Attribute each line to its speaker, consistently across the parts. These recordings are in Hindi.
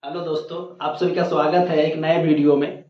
Speaker 1: हेलो दोस्तों, आप सभी का स्वागत है एक नए वीडियो में।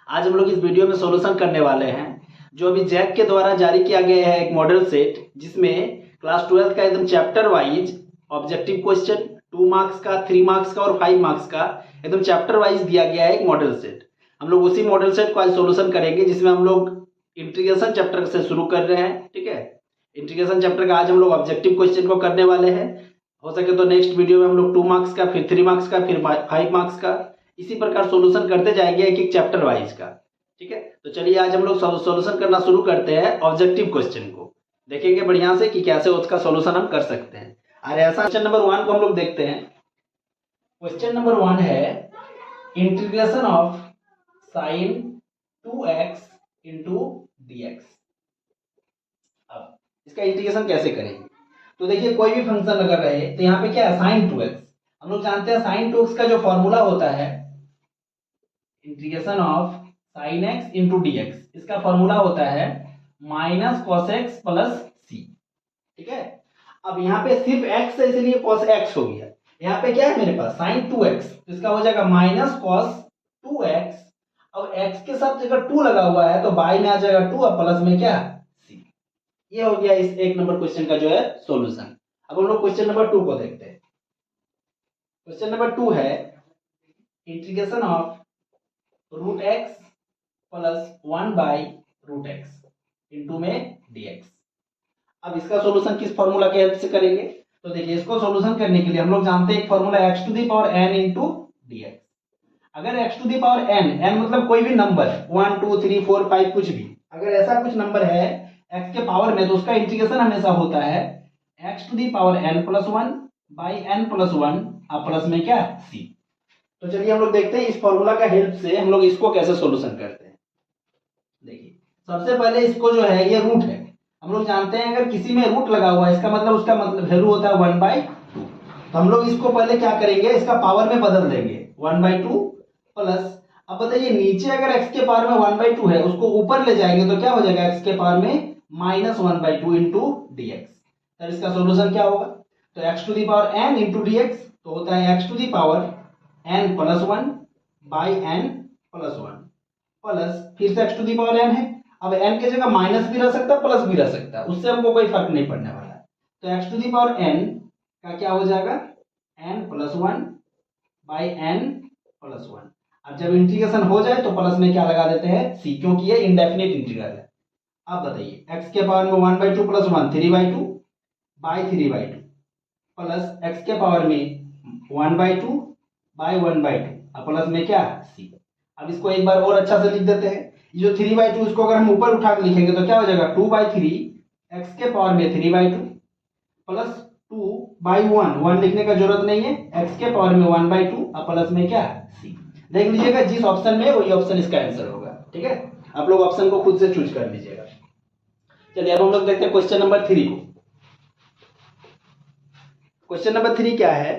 Speaker 1: आज हम लोग इस वीडियो में सॉल्यूशन करने वाले हैं जो अभी जैक के द्वारा जारी किया गया है एक मॉडल सेट, जिसमें क्लास 12 का एकदम chapter wise objective question 2 marks का, 3 मार्क्स का और 5 मार्क्स का एकदम चैप्टर वाइज दिया गया है एक मॉडल सेट। हम लोग उसी मॉडल सेट को आज सॉल्यूशन करेंगे, जिसमें हम लोग इंटीग्रेशन चैप्टर से शुरू कर रहे हैं। ठीक है, इंटीग्रेशन चैप्टर का आज हम लोग ऑब्जेक्टिव क्वेश्चन को करने वाले हैं। हो सके तो नेक्स्ट वीडियो में हम लोग 2 मार्क्स का, फिर 3 मार्क्स का, फिर 5 मार्क्स का, इसी प्रकार सॉल्यूशन करते जाएंगे एक एक चैप्टर वाइज का। ठीक है, तो चलिए आज हम लोग सॉल्यूशन करना शुरू करते हैं। ऑब्जेक्टिव क्वेश्चन को देखेंगे बढ़िया से कि कैसे उसका सॉल्यूशन हम कर सकते हैं। अरे ऐसा क्वेश्चन नंबर 1 को हम लोग देखते हैं। क्वेश्चन नंबर 1 है integration of sine 2x into dx। अब इसका इंटीग्रेशन कैसे करेंगे? तो देखिए, कोई भी फंक्शन अगर रहे तो यहाँ पे क्या है, साइन 2x। हम लोग जानते हैं साइन 2x का जो फॉर्मूला होता है integration of sine x into dx, इसका फॉर्मूला होता है minus cos x plus c. ठीक है, अब यहाँ पे सिर्फ x है इसलिए कॉस x हो गया। यहाँ पे क्या है मेरे पास साइन 2x, तो इसका हो जाएगा माइनस कॉस 2x। अब x के साथ अगर 2 लगा हुआ है तो बाई में आ जाएगा 2 और प्लस में क्या, c। ये हो गया इस एक नंबर क्वेश्चन का जो है सॉल्यूशन। अब हम लोग क्वेश्चन नंबर 2 को देखते हैं। क्वेश्चन नंबर 2 है integration of root x plus 1 by root x into में dx। अब इसका सॉल्यूशन किस फॉर्मूला के हेल्प से करेंगे? तो देखिए, इसको सॉल्यूशन करने के लिए हम लोग जानते हैं एक formula x to the power n into dx। अगर x to the power n मतलब कोई भी नंबर 1 2 3 4 5 कुछ भी, अगर ऐसा कुछ नंबर है x के पावर में, तो उसका इंटीग्रेशन हमेशा होता है x to the power n plus 1 by n plus 1 और प्लस में क्या, c। तो चलिए हम लोग देखते हैं इस फॉर्मूला का हेल्प से हम लोग इसको कैसे सॉल्यूशन करते हैं। देखिए, सबसे पहले इसको जो है ये रूट है। हम लोग जानते हैं अगर किसी में रूट लगा हुआ है इसका मतलब उसका मतलब वैल्यू होता है 1/2। तो हम लोग इसको पहले क्या करेंगे, इसका पावर में बदल देंगे 1/2 प्लस। अब बताइए, नीचे अगर x के पावर में 1/2 है, उसको ऊपर ले जाएंगे तो क्या हो जाएगा, x के पावर में माइनस 1/2 इंटू dx। तब इसका सॉल्यूशन क्या होगा, तो x to the power n into dx तो होता है x to the power n plus 1 by n plus 1 plus फिर से x to the power n है। अब n की जगह माइनस भी रह सकता है, प्लस भी रह सकता है, उससे हमको कोई फर्क नहीं पड़ने वाला है। तो x to the power n का क्या हो जाएगा, n plus 1 by n plus 1। अब जब इंटीग्रेशन हो जाए तो प्लस में क्या लगा देते हैं, c, क्योंकि ये इंडेफिनिट इंटीग्रल है। अब बताइए, x के पावर में 1/2 प्लस 1 3/2 बाई 3/2 प्लस x के पावर में 1/2 बाई 1/2 और प्लस में क्या, c। अब इसको एक बार और अच्छा से लिख देते हैं। ये जो 3/2 इसको अगर हम ऊपर उठा के लिखेंगे तो क्या हो जाएगा, 2/3 x के पावर में 3/2 प्लस 2/1 लिखने का जरूरत नहीं है, x के पावर में 1/2 और प्लस में क्या, c। देख लीजिएगा जिस ऑप्शन में वही ऑप्शन इसका आंसर होगा। ठीक है, आप लोग ऑप्शन को खुद से चूज कर लीजिएगा। चलिए अब हम लोग देखते हैं क्वेश्चन नंबर 3 को। क्वेश्चन नंबर 3 क्या है,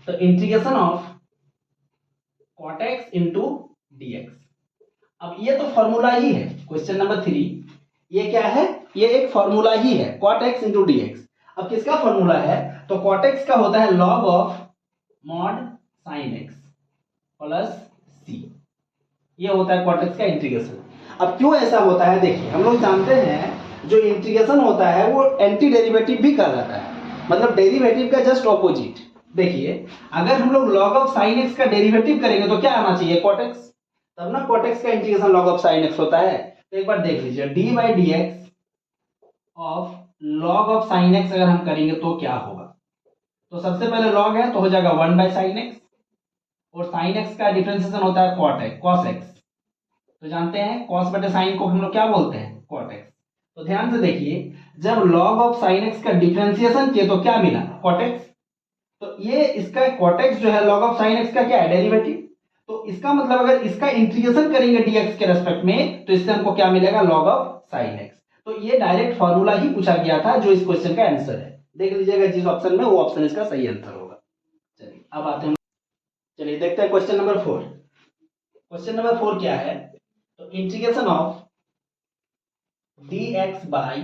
Speaker 1: तो integration of cot x into dx। अब ये तो फॉर्मूला ही है क्वेश्चन नंबर 3। ये क्या है, ये एक फॉर्मूला ही है cot x इंटू dx। अब किसका फॉर्मूला है, तो cot x का होता है log of mod sin x plus c। ये होता है cot x का इंटीग्रेशन। अब क्यों ऐसा होता है, देखिए हम लोग जानते हैं जो इंटीग्रेशन होता है वो एंटी डेरिवेटिव भी कहलाता है, मतलब डेरिवेटिव का जस्ट ऑपोजिट। देखिए, अगर हम लोग log ऑफ sin x का डेरिवेटिव करेंगे तो क्या आना चाहिए, cot x, तब ना cot x का integration log of sin x होता है। तो एक बार देख लीजिए, d by D x of log of sin x अगर हम करेंगे तो क्या होगा। तो सबसे पहले log है तो हो जाएगा 1 बाई sin x, और sin x का डिफरेंशिएशन होता है cos x। तो जानते हैं cos बटे sin को हम लोग क्या बोलते हैं, cot x। तो ध्यान से देखिए, जब log ऑफ sin x का डिफरेंशिएशन किए तो क्या मिला, cot x। तो ये इसका cot x जो है log ऑफ sin x का क्या है, डेरिवेटिव। तो इसका मतलब अगर इसका इंटीग्रेशन करेंगे dx के रेस्पेक्ट में तो इससे हमको क्या मिलेगा, log ऑफ sin x। तो ये डायरेक्ट फॉर्मूला ही पूछा गया था जो इस क्वेश्चन का आंसर है। देख लीजिएगा जिस ऑप्शन में वो ऑप्शन इसका सही आंसर होगा। चलिए अब आते हैं, चलिए देखते हैं क्वेश्चन नंबर 4। क्वेश्चन नंबर 4 क्या है, तो integration of dx by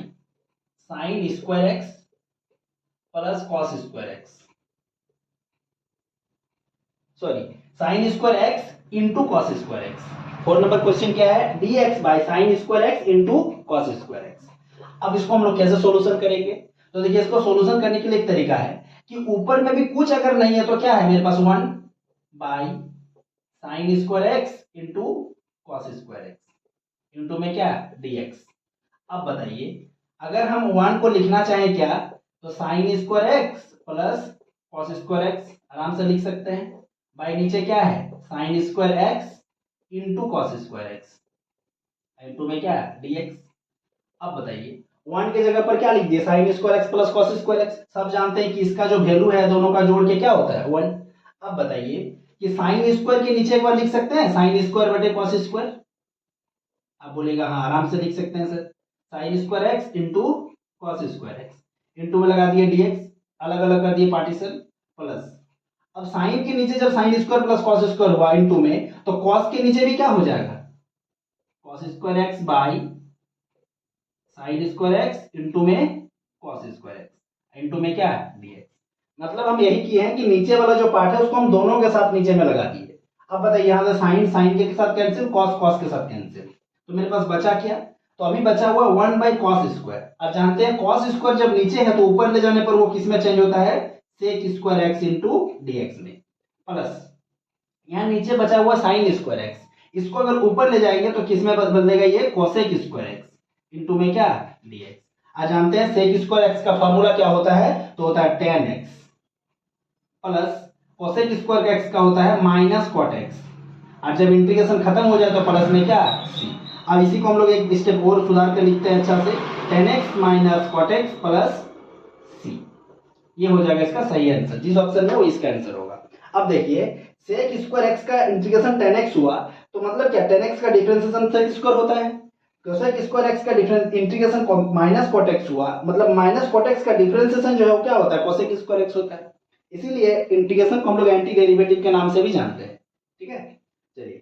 Speaker 1: sine square x plus cos square x. Sorry sine square x into cos square x. 4 number question क्या है, dx by sine square x into cos square x. अब इसको हम लोग कैसे सोल्यूशन करेंगे, तो देखिए इसको सोल्यूशन करने के लिए एक तरीका है कि ऊपर में भी कुछ अगर नहीं है तो क्या है मेरे पास 1 by sine square x into cos square x into में क्या dx। अब बताइए अगर हम 1 को लिखना चाहें क्या, तो sine square x plus cos square x आराम से लिख सकते हैं, बाई नीचे क्या है sine square x into cos square x into में क्या है dx। अब बताइए 1 की जगह पर क्या लिख दिए sine square x plus cos square x. सब जानते हैं कि इसका जो वैल्यू है दोनों का जोड़ के क्या होता है 1। अब बताइए कि साइन स्क्वायर के नीचे एक बार लिख सकते हैं साइन स्क्वायर बटे कॉस स्क्वायर। आप बोलेगा हाँ आराम से लिख सकते हैं sir, sine square x into cos square x into में लगा दिए dx, अलग अलग कर दिए पार्टीशन प्लस। अब साइन के नीचे जब sine square plus cos square हुआ इंटू में, तो कॉस के नीचे भी क्या हो जाएगा cos square x by sine square x into में कॉस स्क्वायर एक्स इंटू में क्या है dx। मतलब हम यही किए हैं कि नीचे वाला जो पार्ट है उसको हम दोनों के साथ नीचे में लगा दिए। अब बताइए यहाँ से साइन साइन के साथ कैंसिल, कॉस कॉस के साथ कैंसिल, तो मेरे पास बचा क्या, तो अभी बचा हुआ 1 बाई कॉस स्क्वायर। अब जानते हैं कॉस स्क्वायर जब नीचे है तो ऊपर ले जाने पर वो किस में चेंज होता है sec square x into dx में, प्लस यहाँ नीचे बचा हुआ साइन स्क्वायर एक्स, इसको अगर ऊपर ले जाएंगे तो किस में बदलेगा ये कोसेक स्क्वायर एक्स इंटू में क्या dx। आज जानते हैं सेक स्क्वायर एक्स का फॉर्मूला क्या होता है, तो होता है tan x plus cosec square x का होता है माइनस कॉट एक्स। और जब इंटीग्रेशन खत्म हो जाए तो प्लस में क्या c। अब इसी को हम लोग एक स्टेप और सुधार कर लिखते हैं अच्छा से, tan x minus cot x plus c। ये हो जाएगा इसका सही आंसर, जिस ऑप्शन में वो इसका आंसर होगा। अब देखिए सेक स्क्वायर एक्स का इंटीग्रेशन tan x हुआ, तो मतलब क्या tan x का डिफरेंशिएशन सेक स्क्वायर होता है, कोसेक स्क्वायर एक्स का difference integration minus cot x हुआ, मतलब माइनस कॉट एक्स का डिफरेंशिएशन जो है वो क्या होता है कोसेक स्क्वायर एक्स होता है। इसीलिए इंटीग्रेशन को हम लोग एंटी डेरिवेटिव के नाम से भी जानते हैं, ठीक है। चलिए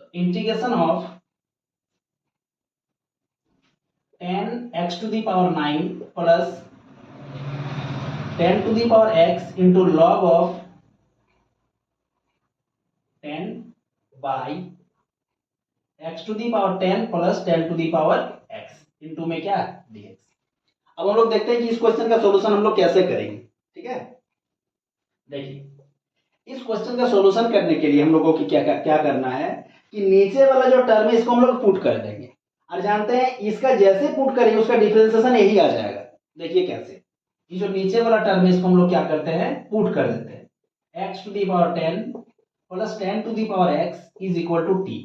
Speaker 1: तो integration of tan x to the power 9 plus tan to the power x into log of 10 by x to the power 10 plus 10 to the power x into में क्या dx। अब हम लोग देखते हैं कि इस क्वेश्चन का सॉल्यूशन हम लोग कैसे करेंगे, ठीक है। देखिए इस क्वेश्चन का सॉल्यूशन करने के लिए हम लोगों को क्या करना है कि नीचे वाला जो टर्म है इसको हम लोग पुट कर देंगे, और जानते हैं इसका जैसे पुट करेंगे उसका डिफरेंशिएशन यही आ जाएगा। देखिए कैसे, ये जो नीचे वाला टर्म है इसको हम लोग क्या करते हैं पुट कर देते हैं, x to the power 10 plus 10 to the power x is equal to t।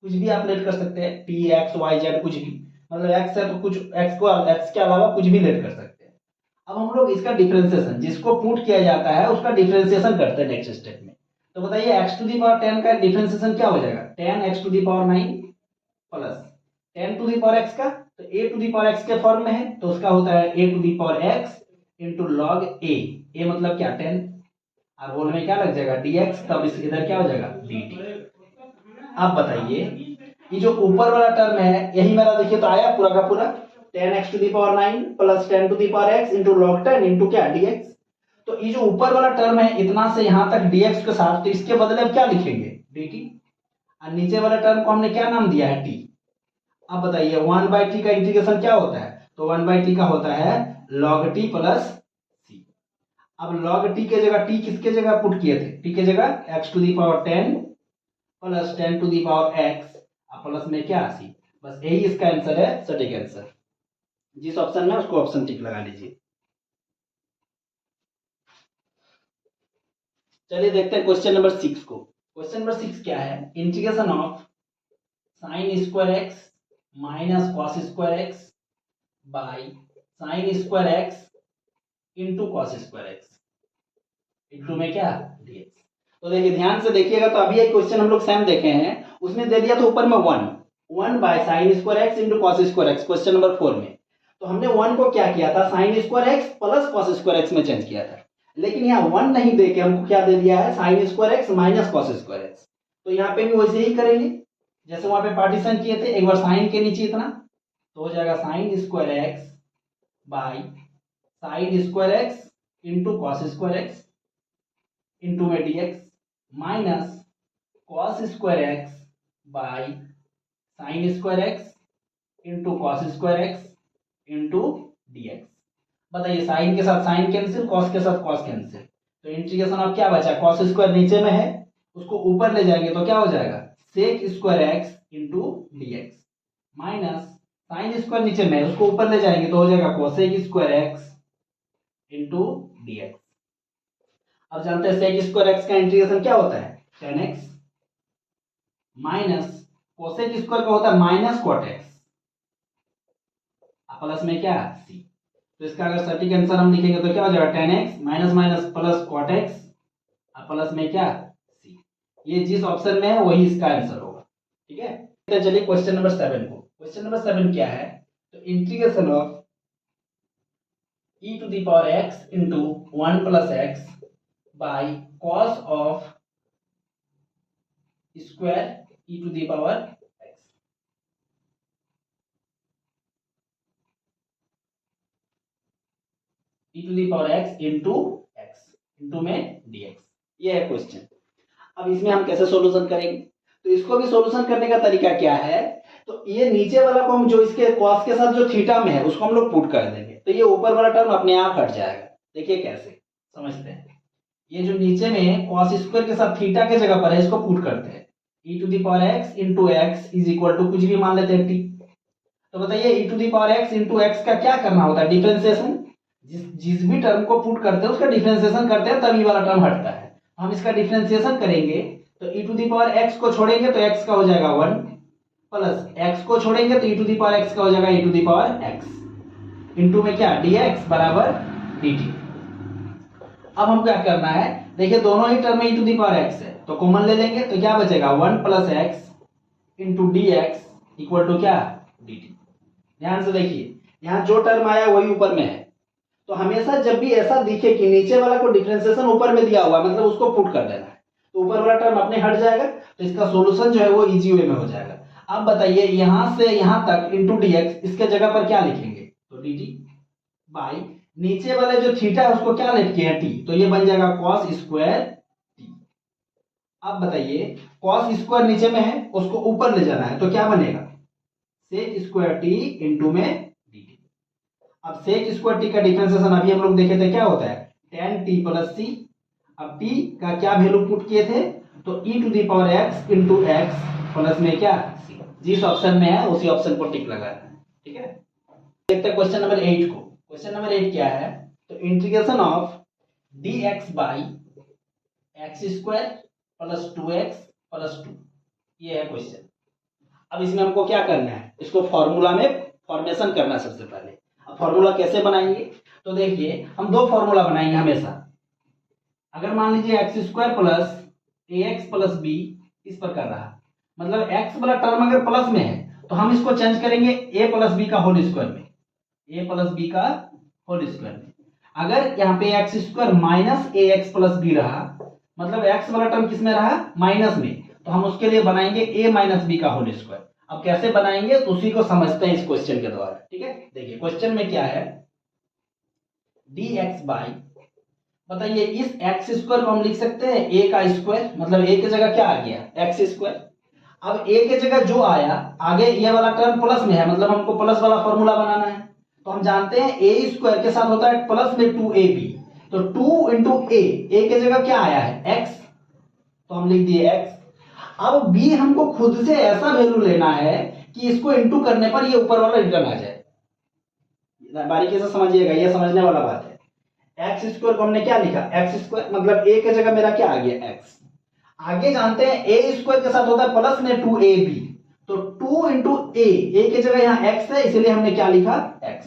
Speaker 1: कुछ भी आप लेट कर सकते हैं, टी एक्स वाई जेड कुछ भी, मतलब एक्स है तो कुछ एक्स को एक्स के अलावा कुछ भी लेट कर सकते हैं। अब हम लोग इसका डिफरेंशिएशन जिसको पुट किया जाता है उसका डिफरेंशिएशन करते हैं नेक्स्ट स्टेप में। तो बताइए x टू द पावर 10 का डिफरेंशिएशन क्या हो जाएगा 10 x to the power 9 plus 10 to the power x का, तो a to the power x के फॉर्म में है तो उसका होता है a to the power x into log a मतलब क्या 10, और होल में क्या लग जाएगा dx, तब इस इधर क्या हो जाएगा dt। अब बताइए ये जो ऊपर वाला टर्म है यही मेरा देखिए तो आया पूरा का पूरा 10x to the power 9 plus 10 to the power x into log 10 into क्या dx। तो ये जो ऊपर वाला टर्म है इतना से यहां तक dx के साथ, तो इसके बदले अब क्या लिखेंगे dt, और नीचे वाला टर्म को हमने क्या नाम दिया है t। अब बताइए 1/t का इंटीग्रेशन क्या होता है, तो 1/t का होता है log t प्लस c। अब log t के जगह t किसके जगह पुट किए थे, t के जगह x to the power 10 plus 10 to the power x plus में क्या c। बस यही इसका आंसर है, सटीक आंसर। जिस ऑप्शन में उसको ऑप्शन टिक लगा लीजिए। चलिए देखते हैं क्वेश्चन नंबर 6 को। क्वेश्चन नंबर 6 क्या है, integration of sine square x minus cos square x by sine square x into cos square x into में क्या dx। तो देखिए ध्यान से देखिएगा, तो अभी एक क्वेश्चन हम लोग सेम देखे हैं, उसमें दे दिया था ऊपर में 1 by sine square x into cos square x question number 4 में। तो हमने 1 को क्या किया था sine square x plus cos square x में चेंज किया था, लेकिन यहाँ 1 नहीं दे के हमको क्या दे दिया है sine square x minus cos square x. तो यहाँ पे भी वैसे ही करेंगे जैसे वहां पे पार्टीशन किए थे, एक बार साइन के नीचे इतना, तो हो जाएगा sine square x by sine square x into cos square x into में dx minus cos square x by sine square x into cos square x into d x. बताइए, साइन के साथ साइन कैंसिल, कॉस के साथ कॉस कैंसिल, तो इंटीग्रेशन अब क्या बचा, कॉस स्क्वायर नीचे में है उसको ऊपर ले जाएंगे तो क्या हो जाएगा sec square x into d x, minus sine square नीचे में है उसको ऊपर ले जाएंगे तो हो जाएगा cosec square x into d x. अब जानते हैं सेक स्क्वायर एक्स का इंटीग्रेशन क्या होता है tan x, minus cosec square का होता है माइनस कॉट एक्स, प्लस में क्या c। तो इसका अगर सटीक आंसर हम लिखेंगे तो क्या हो जाएगा tan x minus minus plus cot x plus में क्या c। ये जिस ऑप्शन में है वही इसका आंसर होगा। ठीक है, तो चलिए क्वेश्चन नंबर 7 को। क्वेश्चन नंबर 7 क्या है, तो integration of e to the power x into 1 plus x by cos of square e to the power x। e to the power x into में dx, ये है क्वेश्चन। अब इसमें हम कैसे सॉल्यूशन करेंगे, तो इसको भी सॉल्यूशन करने का तरीका क्या है, तो ये नीचे वाला को हम जो इसके कॉस के साथ जो थीटा में है उसको हम लोग पुट कर देंगे तो ये ऊपर वाला टर्म अपने आप हट जाएगा। देखिए कैसे समझते हैं, ये जो नीचे में कॉस स्क्वायर के साथ थीटा के जगह पर है इसको पुट करते हैं e to the power x into x is equal to कुछ भी मान लेते हैं t। तो बताइए e to the power x into x का क्या करना होता है, डिफरेंशिएशन। जिस भी टर्म को पुट करते हैं उसका डिफरेंशिएशन करते हैं तभी वाला टर्म हटता है। हम इसका डिफरेंशिएशन करेंगे तो e to the power x को छोड़ेंगे तो x का हो जाएगा 1 प्लस x को छोड़ेंगे तो e to the power x का हो जाएगा e to the power x into में क्या dx बराबर dt। अब हम क्या करना है, देखिए दोनों ही टर्म में e to the power x है तो कॉमन ले लेंगे तो क्या बचेगा 1 plus x into dx equal to क्या dt। ध्यान से देखिए यहाँ जो टर्म आया वही ऊपर में है, तो हमेशा जब भी ऐसा दिखे कि नीचे वाला को डिफरेंशिएशन ऊपर में दिया हुआ मतलब उसको पुट कर देना है तो ऊपर वाला टर्म अपने हट जाएगा तो इसका सॉल्यूशन जो है वो इजी वे में हो जाएगा। अब बताइए यहाँ से यहाँ तक इंटू dx इसके जगह पर क्या लिखेंगे तो dt बाई नीचे वाले जो थीटा है उसको क्या लिखे हैं t, तो ये बन जाएगा cos स्क्वायर t। अब बताइए cos स्क्वायर नीचे में है उसको ऊपर ले जाना है तो क्या बनेगा sec स्क्वायर t इंटू में dt। अब sec स्क्वायर t का डिफरेंशिएशन अभी हम लोग देखे थे क्या होता है tan t प्लस c। अब t का क्या वैल्यू पुट किए थे तो e to the power x into x plus में क्या c, जिस ऑप्शन में है उसी ऑप्शन को टिक लगाना है। ठीक है, देखते हैं क्वेश्चन नंबर 8 को। क्वेश्चन नंबर 8 क्या है, तो integration of dx by x square plus 2x plus 2, ये है क्वेश्चन। अब इसमें हमको क्या करना है, इसको फॉर्मूला में फॉर्मेशन करना है सबसे पहले। अब फॉर्मूला कैसे बनाएंगे, तो देखिए हम दो फॉर्मूला बनाएंगे हमेशा। अगर मान लीजिए एक्स स्क्वायर प्लस ए एक्स प्लस बी इस प्रकार रहा, मतलब एक्स वाला टर्म अगर प्लस में है तो हम इसको चेंज करेंगे ए प्लस बी का होल स्क्वायर में, ए प्लस बी का होल स्क्वायर में। अगर यहाँ पे एक्स स्क्वायर माइनस ए एक्स प्लस बी रहा, मतलब एक्स वाला टर्म किस में रहा माइनस में, तो हम उसके लिए बनाएंगे ए माइनस बी का होल स्क्वायर। अब कैसे बनाएंगे तो उसी को समझते हैं इस क्वेश्चन के द्वारा। ठीक है, देखिए क्वेश्चन में क्या है dx बाई, बताइए इस एक्स स्क्वायर को हम लिख सकते हैं ए का स्क्वायर, मतलब ए की जगह क्या आ गया एक्स स्क्वायर। अब ए की जगह जो आया आगे ये वाला टर्म प्लस में है, मतलब हमको प्लस वाला फॉर्मूला बनाना है। तो हम जानते हैं ए स्क्वायर के साथ होता है प्लस में 2ab, तो 2 इंटू ए की जगह क्या आया है x, तो हम लिख दिए x। अब b हमको खुद से ऐसा वैल्यू लेना है कि इसको इंटू करने पर ये ऊपर वाला रिटर्न आ जाए। बारीकी से समझिएगा, ये समझने वाला बात है। एक्स स्क्वायर को हमने क्या लिखा एक्स स्क्वायर, मतलब a की जगह मेरा क्या आ गया x। आगे जानते हैं ए स्क्वायर के साथ होता है प्लस में 2ab, तो 2 इंटू ए की जगह यहाँ x है इसलिए हमने क्या लिखा x।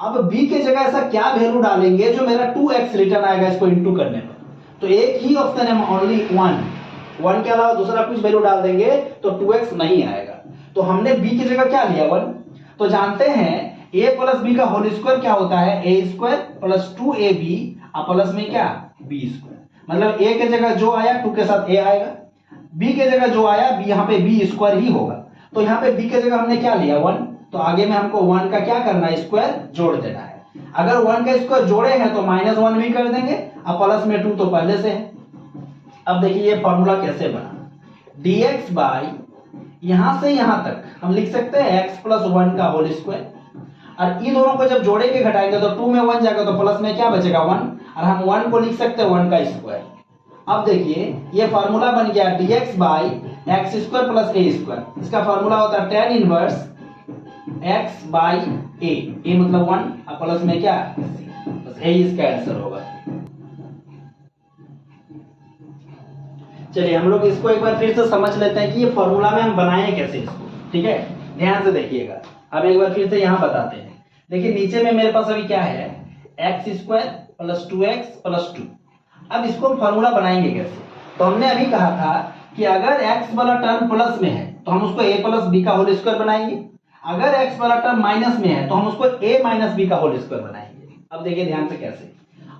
Speaker 1: अब b की जगह ऐसा क्या वैल्यू डालेंगे जो मेरा 2x रिटर्न आएगा इसको इंटू करने पर, तो एक ही ऑप्शन है ओनली 1 के अलावा दूसरा कुछ वैल्यू डाल देंगे तो 2x नहीं आएगा। तो हमने b की जगह क्या लिया 1, तो जानते हैं a प्लस बी का होल स्क्वायर क्या होता है a square plus 2ab plus में क्या b स्क्वायर, मतलब a की जगह जो आया 2 के साथ a आएगा, b की जगह जो आया b यहाँ पे b स्क्वायर ही होगा। तो यहाँ पे b की जगह हमने क्या लिया 1, तो आगे में हमको 1 का क्या करना है स्क्वायर जोड़ देना है। अगर 1 का स्क्वायर जोड़े हैं तो -1 भी कर देंगे, अब प्लस में 2 तो पहले से है। अब देखिए ये फॉर्मूला कैसे बना, dx बाई यहां से यहां तक हम लिख सकते हैं x प्लस 1 का होल स्क्वायर, और इन दोनों को जब जोड़ेंगे घटाएंगे तो 2 में 1 जाएगा तो प्लस में क्या बचेगा 1, और हम 1 को लिख सकते हैं 1 का स्क्वायर। अब देखिए ये फार्मूला बन गया dx by x square plus a square. इसका फार्मूला होता है tan इनवर्स x बाई ए मतलब 1 और प्लस में क्या बस यही इसका आंसर होगा। चलिए हम लोग इसको एक बार फिर से समझ लेते हैं कि ये फॉर्मूला में हम बनाएं कैसे इसको, ठीक है, ध्यान से देखिएगा। अब एक बार फिर से यहाँ बताते हैं। देखिए नीचे में मेरे पास अभी क्या है, x square plus 2x plus 2। अब इसको हम फॉर्मूला बनाएंगे कैसे, तो हमने अभी कहा था कि अगर x वाला टर्म प्लस में है तो हम उसको a प्लस बी का होल स्क्वायर बनाएंगे, अगर x वाला टर्म माइनस में है तो हम उसको a माइनस बी का होल स्क्वायर बनाएंगे। अब देखिए ध्यान से कैसे,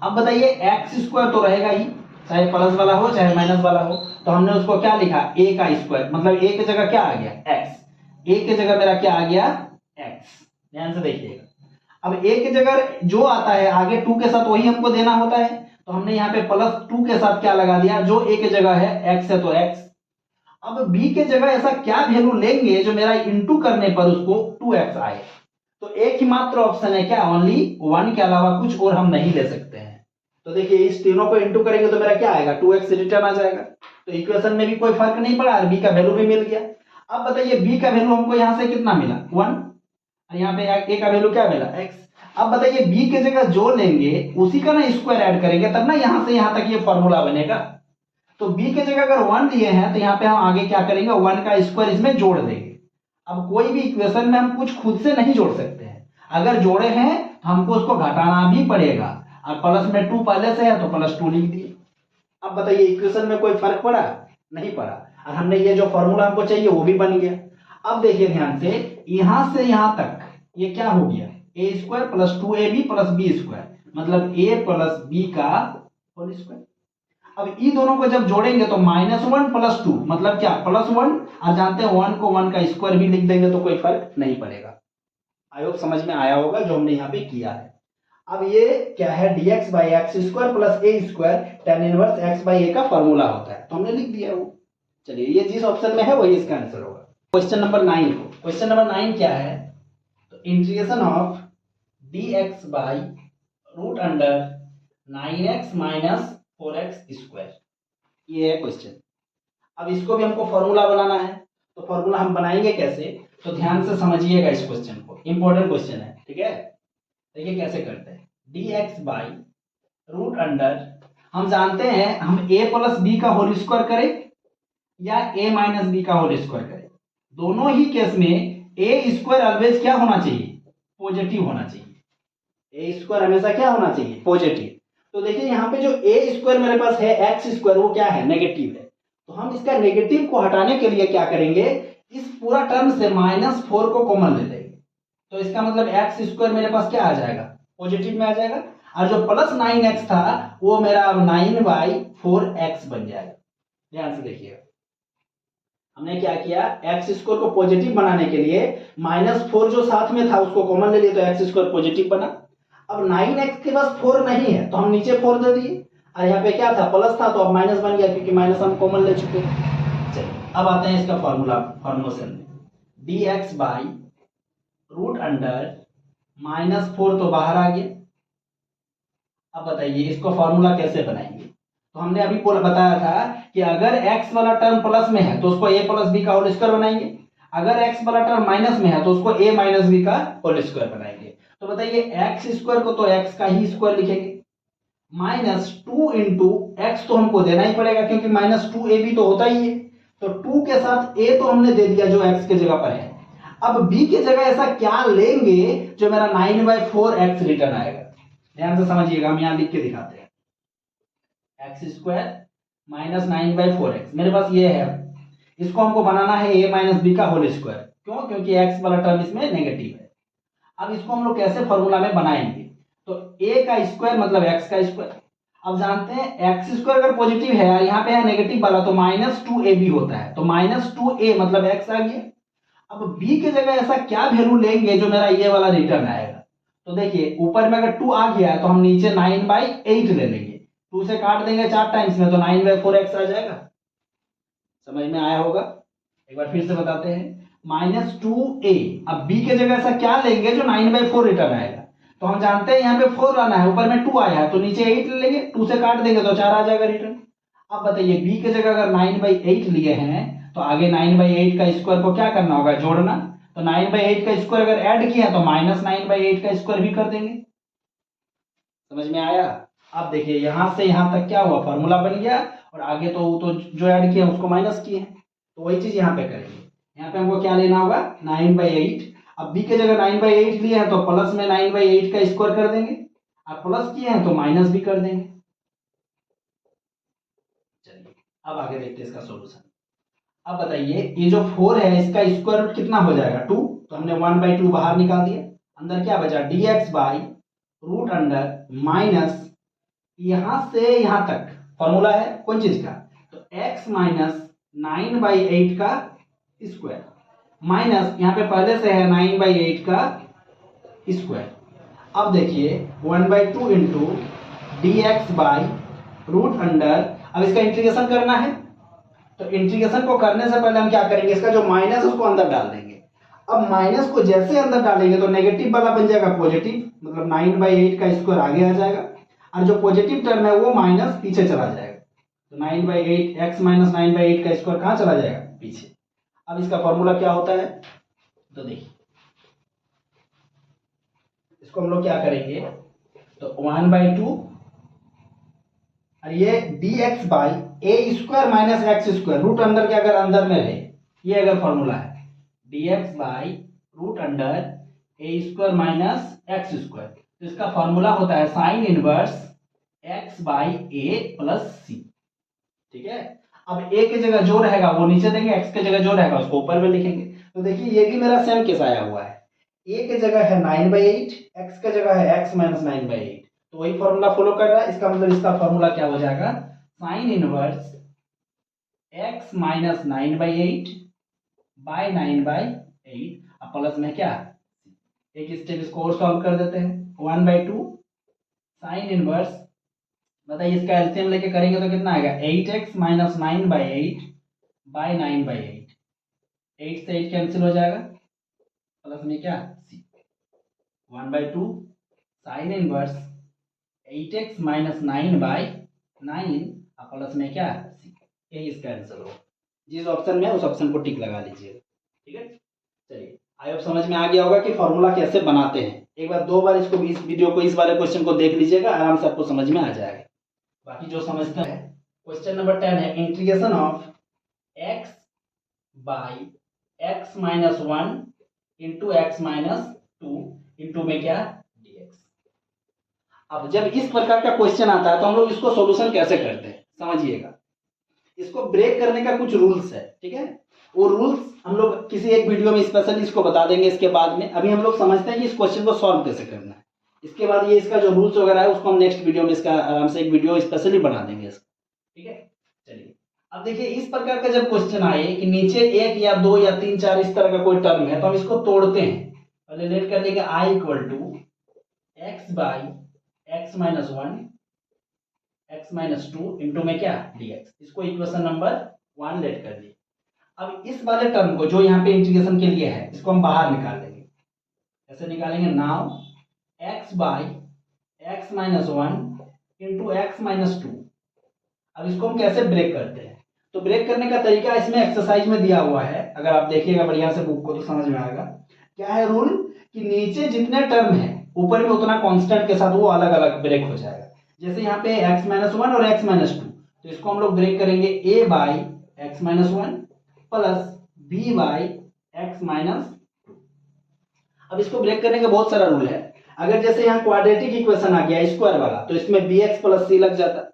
Speaker 1: अब बताइए एक्स स्क्वायर तो रहेगा ही, चाहे प्लस वाला हो चाहे माइनस वाला हो, तो हमने उसको क्या लिखा a का स्क्वायर, मतलब a की जगह क्या आ गया x, a की जगह मेरा क्या आ गया x। ध्यान से देखिएगा, अब a की जगह जो आता है आगे 2 के साथ वही हमको देना होता है, तो हमने यहाँ पे प्लस 2 के साथ क्या लगा दिया, जो a की जगह है x है तो x। अब b के जगह ऐसा क्या वैल्यू लेंगे जो मेरा इंटू करने पर उसको 2x आए, तो एक ही मात्र ऑप्शन है क्या, ओनली 1 के अलावा कुछ और हम नहीं ले सकते हैं। तो देखिए इस तीनों को इंटू करेंगे तो मेरा क्या आएगा 2x रिटर्न आ जाएगा, तो इक्वेशन में भी कोई फर्क नहीं पड़ा और b का वैल्यू भी मिल गया। अब बताइए b का वैल्यू हमको यहाँ से कितना मिला 1, और यहाँ पे a का वैल्यू क्या मिला x। अब बताइए b की जगह जो लेंगे उसी का ना स्क्वायर ऐड करेंगे तब ना यहाँ से यहाँ तक ये फॉर्मूला बनेगा। तो b की जगह अगर 1 दिए हैं तो यहाँ पे हम आगे क्या करेंगे 1 का स्क्वायर इसमें जोड़ देंगे। अब कोई भी इक्वेशन में हम कुछ खुद से नहीं जोड़ सकते हैं, अगर जोड़े हैं तो हमको उसको घटाना भी पड़ेगा, और प्लस में 2 पहले से है तो प्लस 2 लिख दिए। अब बताइए इक्वेशन में कोई फर्क पड़ा, नहीं पड़ा, और हमने ये जो फॉर्मूला हमको चाहिए वो भी बन गया। अब देखिए ध्यान से यहां तक ये क्या हो गया a square plus 2ab plus b square, मतलब a प्लस बी का होल स्क्वायर। अब इन दोनों को जब जोड़ेंगे तो -1 प्लस 2 मतलब क्या +1, और जानते हैं 1 को 1 का स्क्वायर भी लिख देंगे तो कोई फर्क नहीं पड़ेगा। आई होप समझ में आया होगा जो हमने यहाँ पे किया है। अब ये क्या है dx by x square plus a square tan inverse x by a का फॉर्मूला होता है, तो हमने लिख दिया वो। चलिए ये जिस ऑप्शन में है वही इसका आंसर होगा। क्वेश्चन नंबर 9 को, क्वेश्चन नंबर 9 क्या है, तो integration of dx by root under 9x minus 4x square, ये है क्वेश्चन। अब इसको भी हमको फॉर्मूला बनाना है, तो फॉर्मूला हम बनाएंगे कैसे, तो ध्यान से समझिएगा इस क्वेश्चन को, इंपॉर्टेंट क्वेश्चन है, ठीक है। देखिए कैसे करते हैं, dx बाई रूट अंडर, हम जानते हैं हम a प्लस बी का होल स्क्वायर करें या a माइनस बी का होल स्क्वायर करें, दोनों ही केस में a स्क्वायर ऑलवेज क्या होना चाहिए, पॉजिटिव होना चाहिए। a स्क्वायर हमेशा क्या होना चाहिए, पॉजिटिव। तो देखिए यहाँ पे जो a स्क्वायर मेरे पास है एक्स स्क्वायर वो क्या है, नेगेटिव है, तो हम इसका नेगेटिव को हटाने के लिए क्या करेंगे, इस पूरा टर्म से -4 को कॉमन ले लेंगे, तो इसका मतलब एक्स स्क्वायर मेरे पास क्या आ जाएगा, पॉजिटिव में आ जाएगा, और जो प्लस 9x था वो मेरा 9/4x बन जाएगा। ध्यान से देखिएगा हमने क्या किया, एक्स स्क्वायर को पॉजिटिव बनाने के लिए -4 जो साथ में था उसको कॉमन ले लिए तो एक्स स्क्वायर पॉजिटिव बना। अब 9x के पास 4 नहीं है तो हम नीचे 4 दे दिए, और यहाँ पे क्या था प्लस था तो अब माइनस बन गया क्योंकि माइनस हम कॉमन ले चुके हैं। चलिए अब आते हैं इसका फॉर्मूलेशन में, dx बाई रूट अंडर -4 तो बाहर आ गया। अब बताइए इसको फॉर्मूला कैसे बनाएंगे, तो हमने अभी बताया था कि अगर x वाला टर्म प्लस में है तो उसको a प्लस बी का होल स्क्वायर बनाएंगे, अगर x वाला टर्म माइनस में है तो उसको a माइनस बी का होल स्क्वायर बनाएंगे। तो बताइए x स्क्वायर को तो x का ही स्क्वायर लिखेंगे, -2 इंटू एक्स तो हमको देना ही पड़ेगा क्योंकि -2ab तो होता ही है, तो 2 के साथ a तो हमने दे दिया जो x की जगह पर है। अब b की जगह ऐसा क्या लेंगे जो मेरा 9/4x रिटर्न आएगा। ध्यान से समझिएगा, हम यहाँ लिख के दिखाते हैं, एक्स स्क्वायर माइनस 9/4x मेरे पास ये है, इसको हमको बनाना है a माइनस बी का होल स्क्वायर, क्यों, क्योंकि x वाला टर्म इसमें नेगेटिव है। अब इसको हम लोग कैसे फॉर्मूला में बनाएंगे, तो a का स्क्वायर मतलब x का स्क्वायर। अब जानते हैं एक्स स्क्वायर अगर पॉजिटिव है और यहाँ पे है नेगेटिव वाला तो -2ab होता है, तो -2a मतलब x आ गया। अब b की जगह ऐसा क्या वैल्यू लेंगे जो मेरा ये वाला रिटर्न आएगा, तो देखिए ऊपर में अगर 2 आ गया है तो हम नीचे 9/8 ले लेंगे, 2 से काट देंगे 4 टाइम्स में तो 9/4x आ जाएगा। समझ में आया होगा। एक बार फिर से बताते हैं, -2a। अब b के जगह ऐसा क्या लेंगे जो 9/4 रिटर्न आएगा। तो हम जानते हैं यहाँ पे 4 लाना है, ऊपर में 2 आया है तो नीचे 8 ले लेंगे, 2 से काट देंगे तो 4 आ जाएगा रिटर्न। अब बताइए b के जगह अगर 9/8 लिए हैं तो आगे 9/8 का स्क्वायर को क्या करना होगा, जोड़ना। तो 9/8 का स्क्वायर अगर ऐड किया तो -9/8 का स्क्वायर भी कर देंगे। समझ में आया। अब देखिए यहां से यहां तक क्या हुआ, फार्मूला बन गया, और आगे तो जो ऐड किया उसको माइनस किए हैं, तो वही चीज यहाँ पे करेंगे। यहाँ पे हमको क्या लेना होगा, 9/8। अब b के जगह 9/8 लिए हैं तो प्लस में 9/8 का स्क्वायर कर देंगे, और प्लस किए हैं तो माइनस भी कर देंगे। चलिए अब आगे देखते हैं इसका सॉल्यूशन। अब बताइए ये जो 4 है इसका स्क्वायर रूट कितना हो जाएगा, 2। तो हमने 1/2 बाहर निकाल दिया, अंदर क्या बचा, dx by root under minus यहां से यहां तक फॉर्मूला है कौन चीज का, तो x माइनस 9/8 का स्क्वायर, माइनस यहाँ पे पहले से है 9/8 का स्क्वायर। अब देखिए 1/2 into d x by root under, अब इसका इंटीग्रेशन करना है, तो इंटीग्रेशन को करने से पहले हम क्या करेंगे, इसका जो माइनस उसको अंदर डाल देंगे। अब माइनस को जैसे अंदर डालेंगे तो नेगेटिव वाला बन जाएगा पॉजिटिव, मतलब 9/8 का स्क्वायर आगे आ जाएगा, और जो पॉजिटिव टर्म है वो माइनस पीछे चला जाएगा। तो 9/8 x माइनस 9/8 का स्क्वायर कहाँ चला जाएगा, पीछे। अब इसका फॉर्मूला क्या होता है, तो देखिए इसको हम लोग क्या करेंगे, तो 1/2 और ये dx by a square minus x square, root under के अगर अंदर में रहे, ये अगर फॉर्मूला है, dx by root under a square minus x square, तो इसका फॉर्मूला होता है sine inverse x by a plus c. ठीक है। अब a के जगह जो रहेगा वो नीचे देंगे, x के जगह जो रहेगा उसको ऊपर में लिखेंगे। तो देखिए ये भी मेरा सेम केस आया हुआ है, a के जगह है 9/8, x के जगह है x माइनस 9/8, तो वही फॉर्मूला फॉलो कर रहा है। इसका मतलब इसका फॉर्मूला क्या हो जाएगा, sine inverse x minus 9/8 by 9/8 plus में क्या, एक स्टेप इसको और सॉल्व कर देते हैं, 1/2 साइन इनवर्स, बताइए इसका एलसीएम लेके करेंगे तो कितना आएगा, 8x माइनस 9/8 बाय 9/8, 8 से 8 कैंसिल हो जाएगा, प्लस में क्या c, 1/2 sine inverse 8x minus 9/9 plus में क्या c, यही इसका आंसर हो। जिस ऑप्शन में उस ऑप्शन को टिक लगा लीजिएगा। ठीक है। चलिए आई होप समझ में आ गया होगा कि फॉर्मूला कैसे बनाते हैं। एक बार 2 बार इसको इस वीडियो को, इस वाले क्वेश्चन को देख लीजिएगा, आराम से आपको समझ में आ जाएगा। बाकी जो समझते हैं, क्वेश्चन नंबर 10 है integration of x by x minus 1 into x minus 2 into में क्या dx। अब जब इस प्रकार का क्वेश्चन आता है तो हम लोग इसको सॉल्यूशन कैसे करते हैं, समझिएगा। इसको ब्रेक करने का कुछ रूल्स है, ठीक है। वो रूल्स हम लोग किसी एक वीडियो में स्पेशली इसको बता देंगे इसके बाद में। अभी हम लोग समझते हैं कि इस क्वेश्चन को सॉल्व कैसे करना है, इसके बाद ये इसका जो रूल्स वगैरह है उसको हम नेक्स्ट वीडियो में इसका आराम से एक वीडियो स्पेशली बना देंगे इसका। ठीक है। चलिए अब देखिए इस प्रकार का जब क्वेश्चन आए कि नीचे 1 या 2 या 3 4 इस तरह का कोई टर्म है तो हम इसको तोड़ते हैं। पहले लेट कर लेंगे i equal to x by x minus 1 x minus 2 into में क्या dx, इसको इक्वेशन नंबर 1 लेट कर दिए। अब इस वाले टर्म को जो यहाँ पे इंटीग्रेशन के लिए है इसको हम बाहर निकाल लेंगे। ऐसे निकालेंगे, now x by x minus 1 into x minus 2। अब इसको हम कैसे ब्रेक करते हैं, तो ब्रेक करने का तरीका इसमें एक्सरसाइज में दिया हुआ है, अगर आप देखिएगा बढ़िया से बुक को तो समझ में आएगा। क्या है रूल, कि नीचे जितने टर्म है ऊपर में उतना कांस्टेंट के साथ वो अलग अलग ब्रेक हो जाएगा। जैसे यहाँ पे x माइनस 1 और x माइनस 2, तो इसको हम लोग ब्रेक करेंगे a by x minus 1 plus b by x minus 2। अब इसको ब्रेक करने का बहुत सारा रूल है। अगर जैसे यहाँ क्वाड्रेटिक इक्वेशन आ गया स्क्वायर वाला तो इसमें bx प्लस c लग जाता।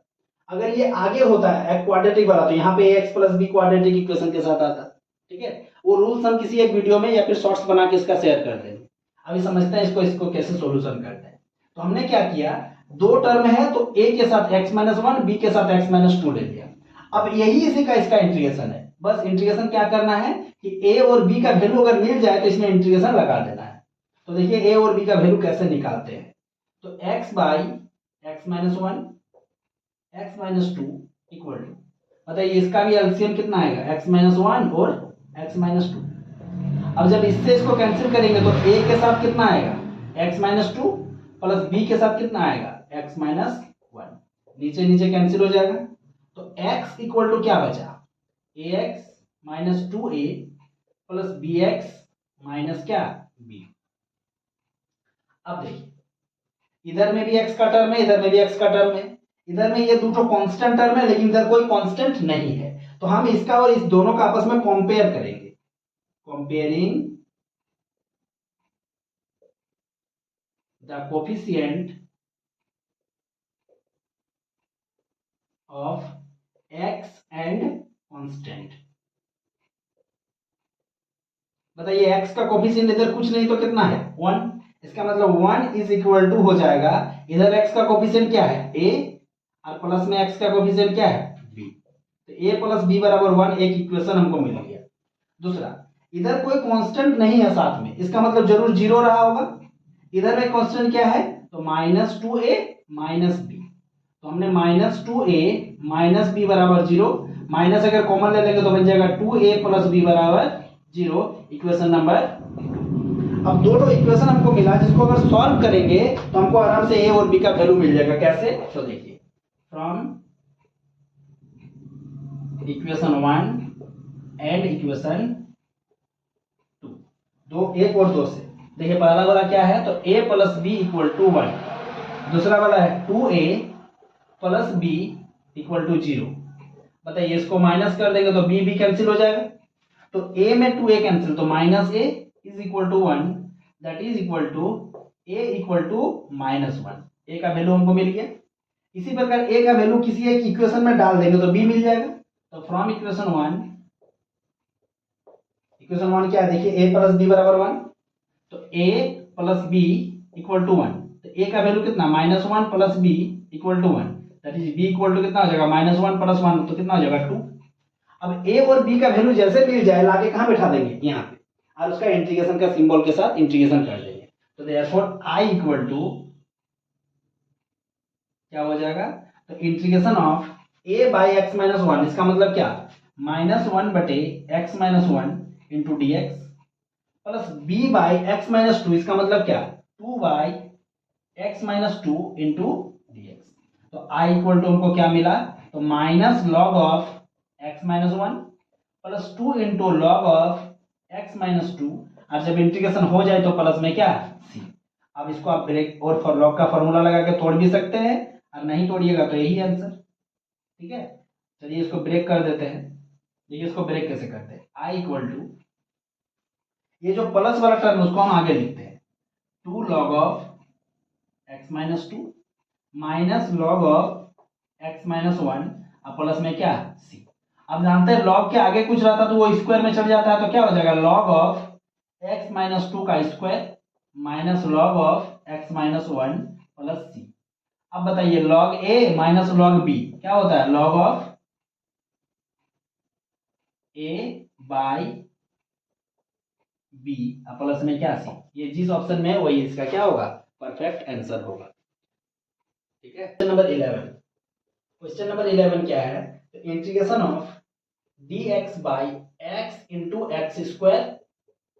Speaker 1: अगर ये आगे होता है क्वाड्रेटिक वाला तो यहाँ पे ax plus b quadratic equation के साथ आता। ठीक है। वो रूल्स हम किसी एक वीडियो में या फिर शॉर्ट्स बना के इसका शेयर कर देंगे। अभी समझते हैं इसको कैसे सोल्यूशन करते हैं। तो हमने क्या किया, 2 टर्म है तो a के साथ x माइनस 1 b के साथ x माइनस 2 ले लिया। अब यही इसी का इसका इंटीग्रेशन है। बस इंटीग्रेशन क्या करना है कि a और b का वैल्यू अगर मिल जाए तो इसमें इंटीग्रेशन लगा देना है। तो देखिए a और b का वैल्यू कैसे निकालते हैं, तो x by x minus 1 x minus two equal to, बताइए इसका भी एलसीएम कितना आएगा, x माइनस वन और x माइनस टू। अब जब इससे इसको कैंसिल करेंगे तो a के साथ कितना आएगा, x minus two plus b के साथ कितना आएगा, x माइनस वन। नीचे नीचे कैंसिल हो जाएगा तो x इक्वल टू क्या बचा, ax माइनस टू ए प्लस बी एक्स माइनस क्या b। अब देखिए इधर में भी x का टर्म है, इधर में भी x का टर्म है, इधर में ये दोनों कांस्टेंट टर्म है लेकिन इधर कोई कांस्टेंट नहीं है, तो हम इसका और इस दोनों का आपस में कंपेयर करेंगे, comparing the coefficient of x and constant. बताइए x का कोफिशिएंट इधर कुछ नहीं तो कितना है, 1, इसका मतलब 1 इज इक्वल टू हो जाएगा, इधर x का कोफिशिएंट क्या है, a, और प्लस में x का कोफिशिएंट क्या है, b, तो a प्लस b बराबर 1, एक इक्वेशन हमको मिल गया। दूसरा, इधर कोई कांस्टेंट नहीं है साथ में, इसका मतलब जरूर जीरो रहा होगा, इधर में कांस्टेंट क्या है, तो माइनस टू ए माइनस बी, तो हमने माइनस टू ए माइनस बी बराबर जीरो, माइनस अगर कॉमन ले लेंगे तो बन जाएगा टू ए प्लस बी बराबर जीरो, इक्वेशन नंबर। अब दोनों इक्वेशन हमको मिला जिसको अगर सॉल्व करेंगे तो हमको आराम से ए और बी का वैल्यू मिल जाएगा। कैसे, तो देखिए फ्रॉम इक्वेशन 1 एंड इक्वेशन 2, दो एक और दो से, देखिए पहला वाला क्या है, तो a plus b equal to 1, दूसरा वाला है 2a plus b equal to 0। बताइए इसको माइनस कर देंगे तो b कैंसिल हो जाएगा, तो a में 2a कैंसिल, तो minus a is equal to 1, that is equal to a equal to minus 1, a का वैल्यू हमको मिल गया। इसी प्रकार a का वैल्यू किसी एक इक्वेशन में डाल देंगे तो b मिल जाएगा, तो फ्रॉम इक्वेशन 1 क्या है, देखिए a प्लस बी बराबर 1, तो a plus b equal to 1, तो a का वैल्यू कितना, minus 1 plus b equal to 1, that is b equal to कितना हो जाएगा, माइनस 1 प्लस 1 तो कितना हो जाएगा 2। अब a और b का वैल्यू जैसे मिल जाए लाके कहाँ बैठा देंगे, यहाँ पे, और उसका इंटीग्रेशन का सिंबल के साथ इंटीग्रेशन कर देंगे, तो देयरफॉर i इक्वल टू क्या हो जाएगा, तो integration of a by x minus one, इसका मतलब क्या, माइनस 1 बटे x minus 1 into d x plus b by x minus 2, इसका मतलब क्या, 2 by x minus 2 into d x. तो i इक्वल टू हमको क्या मिला, तो minus log of x minus 1 plus 2 into log of x minus 2, और जब इंटीग्रेशन हो जाए तो प्लस में क्या, c। अब इसको आप ब्रेक और फॉर लॉग का फॉर्मूला लगा के तोड़ भी सकते हैं, और नहीं तोड़िएगा तो यही आंसर, ठीक है। चलिए इसको ब्रेक कर देते हैं, देखिए इसको ब्रेक कैसे करते हैं, i इक्वल टू ये जो प्लस वाला टर्म उसको हम आगे लिखते हैं, 2 log of x minus 2 minus log of x minus 1 और प्लस में क्या, c। अब जानते हैं लॉग के आगे कुछ रहता तो वो स्क्वायर में चल जाता है, तो क्या हो जाएगा, लॉग ऑफ एक्स माइनस 2 का square minus log of x minus 1 plus c। अब बताइए log a minus log b क्या होता है, log of a by b plus में क्या c, ये जिस ऑप्शन में है वही इसका क्या होगा, परफेक्ट आंसर होगा, ठीक है। क्वेश्चन नंबर 11 क्या है, तो integration of dx by x into x square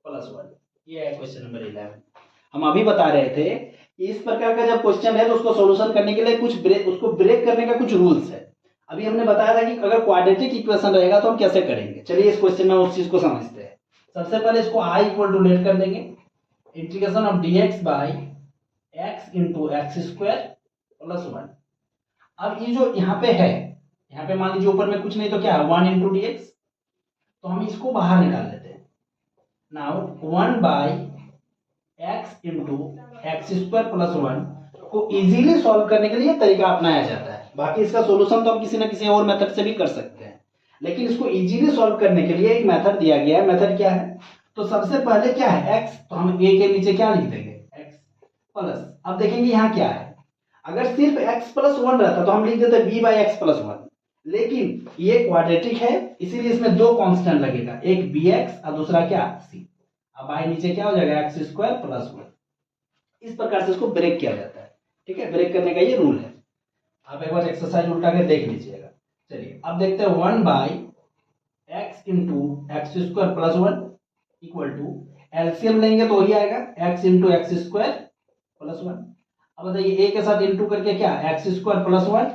Speaker 1: plus 1, ये है क्वेश्चन नंबर 11। हम अभी बता रहे थे कि इस प्रकार का जब क्वेश्चन है तो उसको सॉल्यूशन करने के लिए कुछ उसको ब्रेक करने का कुछ रूल्स है। अभी हमने बताया था कि अगर क्वाड्रेटिक इक्वेशन रहेगा तो हम कैसे करेंगे, चलिए इस क्वेश्चन में उस चीज को समझते हैं। सबसे पहले इसको i इक्वल टू लेट कर देंगे, integration of dx by x into x square plus 1। अब ये जो यहाँ पे है, यहाँ पे मान लीजिए ऊपर में कुछ नहीं तो क्या है 1 इंटू डी एक्स, तो हम इसको बाहर निकाल लेते हैं। Now 1 by x into x square plus 1 को इजीली सॉल्व करने के लिए तरीका अपनाया जाता है। बाकी इसका सॉल्यूशन तो हम किसी ना किसी और मेथड से भी कर सकते हैं, लेकिन इसको इजीली सॉल्व करने के लिए एक मेथड दिया गया है। मेथड क्या है, तो सबसे पहले क्या है x, तो हम a के नीचे क्या लिख देंगे x प्लस, अब देखेंगे यहाँ क्या है, अगर सिर्फ x प्लस 1 रहता तो हम लिख देते b बाई एक्स प्लस 1, लेकिन ये क्वाड्रेटिक है इसीलिए इसमें दो कांस्टेंट लगेगा, एक bx और दूसरा क्या c। अब आई नीचे क्या हो जाएगा एक्स स्क्वायर प्लस 1। इस प्रकार से इसको ब्रेक किया जाता है, ठीक है। ब्रेक करने का ये रूल है। आप एक बार एक्सरसाइज उल्टा के देख लीजिएगा। चलिए अब देखते हैं 1/x into x square plus 1 equal to, LCM लेंगे तो वही आएगा x into x square plus 1। अब बताइए a के साथ इंटू करके क्या, x square plus 1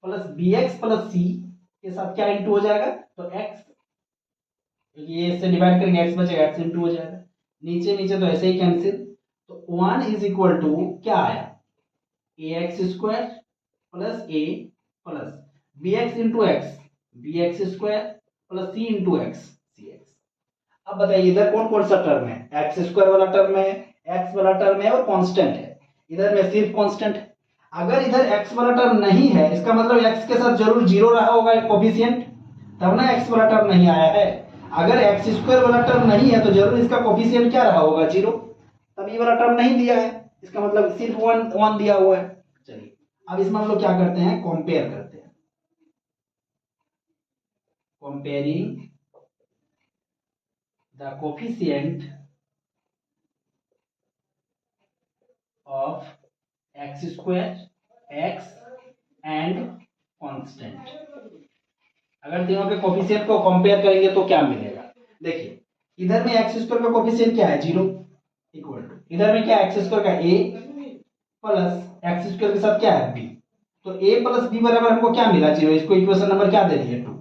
Speaker 1: plus b x plus c के साथ क्या इंटू हो जाएगा, तो x, क्योंकि ये इससे डिवाइड करेंगे x बचेगा, x इंटू हो जाएगा, नीचे नीचे तो ऐसे ही कैंसिल। तो 1 इज इक्वल टू क्या आया, a x square plus a plus b x into x, b x square plus c into x, c x. अब बताइए इधर कौन कौन सा टर्म है, एक्स स्क्वायर वाला टर्म है, एक्स वाला टर्म है और कांस्टेंट है। इधर में सिर्फ कांस्टेंट है। अगर इधर एक्स वाला टर्म नहीं है, इसका मतलब एक्स के साथ जरूर जीरो रहा होगा कोफिशिएंट, तब ना एक्स वाला टर्म नहीं आया है। अगर एक्स स्क्वायर वाला टर्म नहीं है तो जरूर इसका कोफिशिएंट क्या रहा होगा, जीरो, तब ये वाला टर्म नहीं दिया है, इसका मतलब सिर्फ वन वन दिया हुआ है। चलिए अब इसमें हम लोग क्या करते हैं, कंपेयर करते हैं, comparing the coefficient of x square, x and constant. अगर तीनों के कोफिशिएंट को कंपेयर करेंगे तो क्या मिलेगा, देखिए इधर में एक्स स्क्वायर का कोफिशिएंट क्या है, जीरो, इक्वल टू इधर में क्या एक्स स्क्वायर का ए प्लस एक्स स्क्वायर के साथ क्या है बी, तो a प्लस बी बराबर हमको क्या मिला, जीरो। इसको इक्वेशन नंबर क्या दे रही है, 2।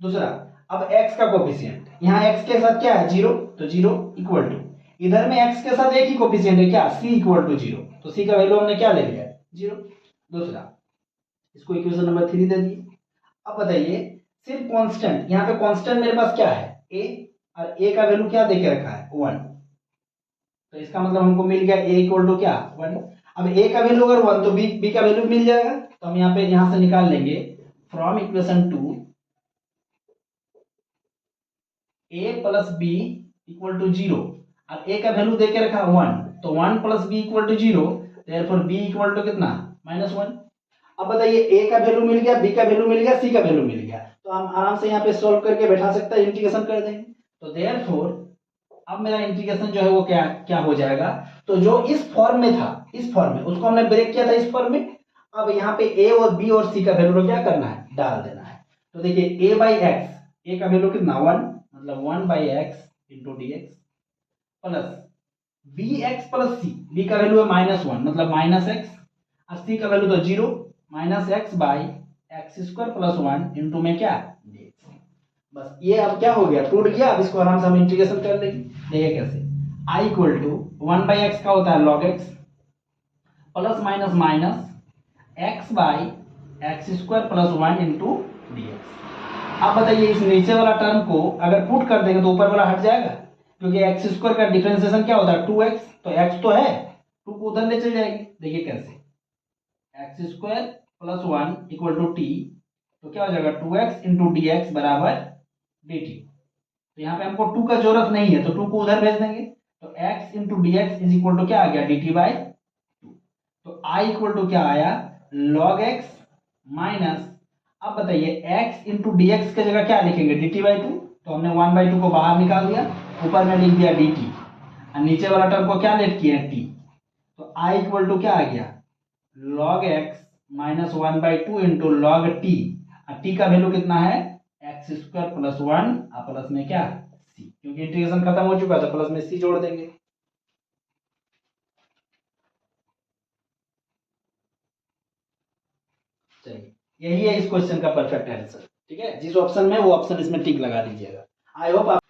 Speaker 1: दूसरा, अब x का कोफिशिएंट, यहाँ x के साथ क्या है, जीरो, तो जीरो इक्वल टू इधर में x के साथ एक ही कोफिशिएंट है क्या, c इक्वल टू जीरो, तो c का वैल्यू हमने क्या ले लिया, जीरो। दूसरा, इसको इक्वेशन नंबर 3 दे दिए। अब बताइए सिर्फ कांस्टेंट, यहाँ पे कांस्टेंट मेरे पास क्या है, a, और a का वैल्यू क्या दे के रखा है, 1, तो इसका मतलब हमको मिल गया a इक्वल टू क्या, 1। अब a का वैल्यू अगर 1 तो b का वैल्यू मिल जाएगा, तो हम यहाँ पे यहाँ से निकाल लेंगे from equation 2 a plus b equal to zero. अब a का वैल्यू दे के रखा 1, तो 1 plus b equal to zero, therefore b equal to कितना, -1। अब बताइए a का वैल्यू मिल गया, b का वैल्यू मिल गया, c का वैल्यू मिल गया, तो हम आराम से यहाँ पे सॉल्व करके बैठा सकते हैं, इंटीग्रेशन कर देंगे। तो देयरफॉर अब मेरा इंटीग्रेशन जो है वो क्या क्या हो जाएगा, तो जो इस फॉर्म में था, इस फॉर्म में उसको हमने ब्रेक किया था इस फॉर्म में। अब यहाँ पे a और b और c का वैल्यू क्या करना है, डाल देना है। तो देखिए a बाई एक्स, a का वैल्यू कितना, 1, मतलब 1 by x into d x, plus b x plus C, B का वैल्यू है -1 मतलब -x, और सी का वैल्यू तो zero, -x by x square plus 1 into में क्या, dx। बस ये अब क्या हो गया, टूट गया। अब इसको आराम से हम इंटीग्रेशन कर लेंगे, देखिए कैसे, i equal to 1 by x का होता है log x plus minus minus x by x square plus 1 into d x. अब बताइए इस नीचे वाला टर्म को अगर पुट कर देंगे तो ऊपर वाला हट जाएगा, क्योंकि एक्स स्क्वायर का डिफरेंशिएशन क्या होता है, 2x, तो x तो है, 2 को उधर ले चल जाएगी। देखिए कैसे, x square plus 1 equal to t, तो क्या हो जाएगा 2x इंटू डी एक्स बराबर dt। तो यहाँ पे हमको 2 का जरूरत नहीं है, तो 2 को उधर भेज देंगे, तो x into d x is equal to क्या आ गया, dt बाई 2। तो i इक्वल टू क्या आया, log x माइनस, अब बताइए x इंटू डी एक्स की जगह क्या लिखेंगे, dt बाई 2, तो हमने 1 बाई 2 को बाहर निकाल दिया, ऊपर में लिख दिया dt, और नीचे वाला टर्म को क्या लेट किया, t। तो i इक्वल टू क्या आ गया, log x minus 1 by 2 into log t, और t का वैल्यू कितना है, एक्स स्क्वायर प्लस 1 और प्लस में क्या, c, क्योंकि इंटीग्रेशन खत्म हो चुका था, प्लस में c जोड़ देंगे। चलिए यही है इस क्वेश्चन का परफेक्ट आंसर, ठीक है, जिस ऑप्शन में वो ऑप्शन इसमें टिक लगा दीजिएगा। आई होप आप,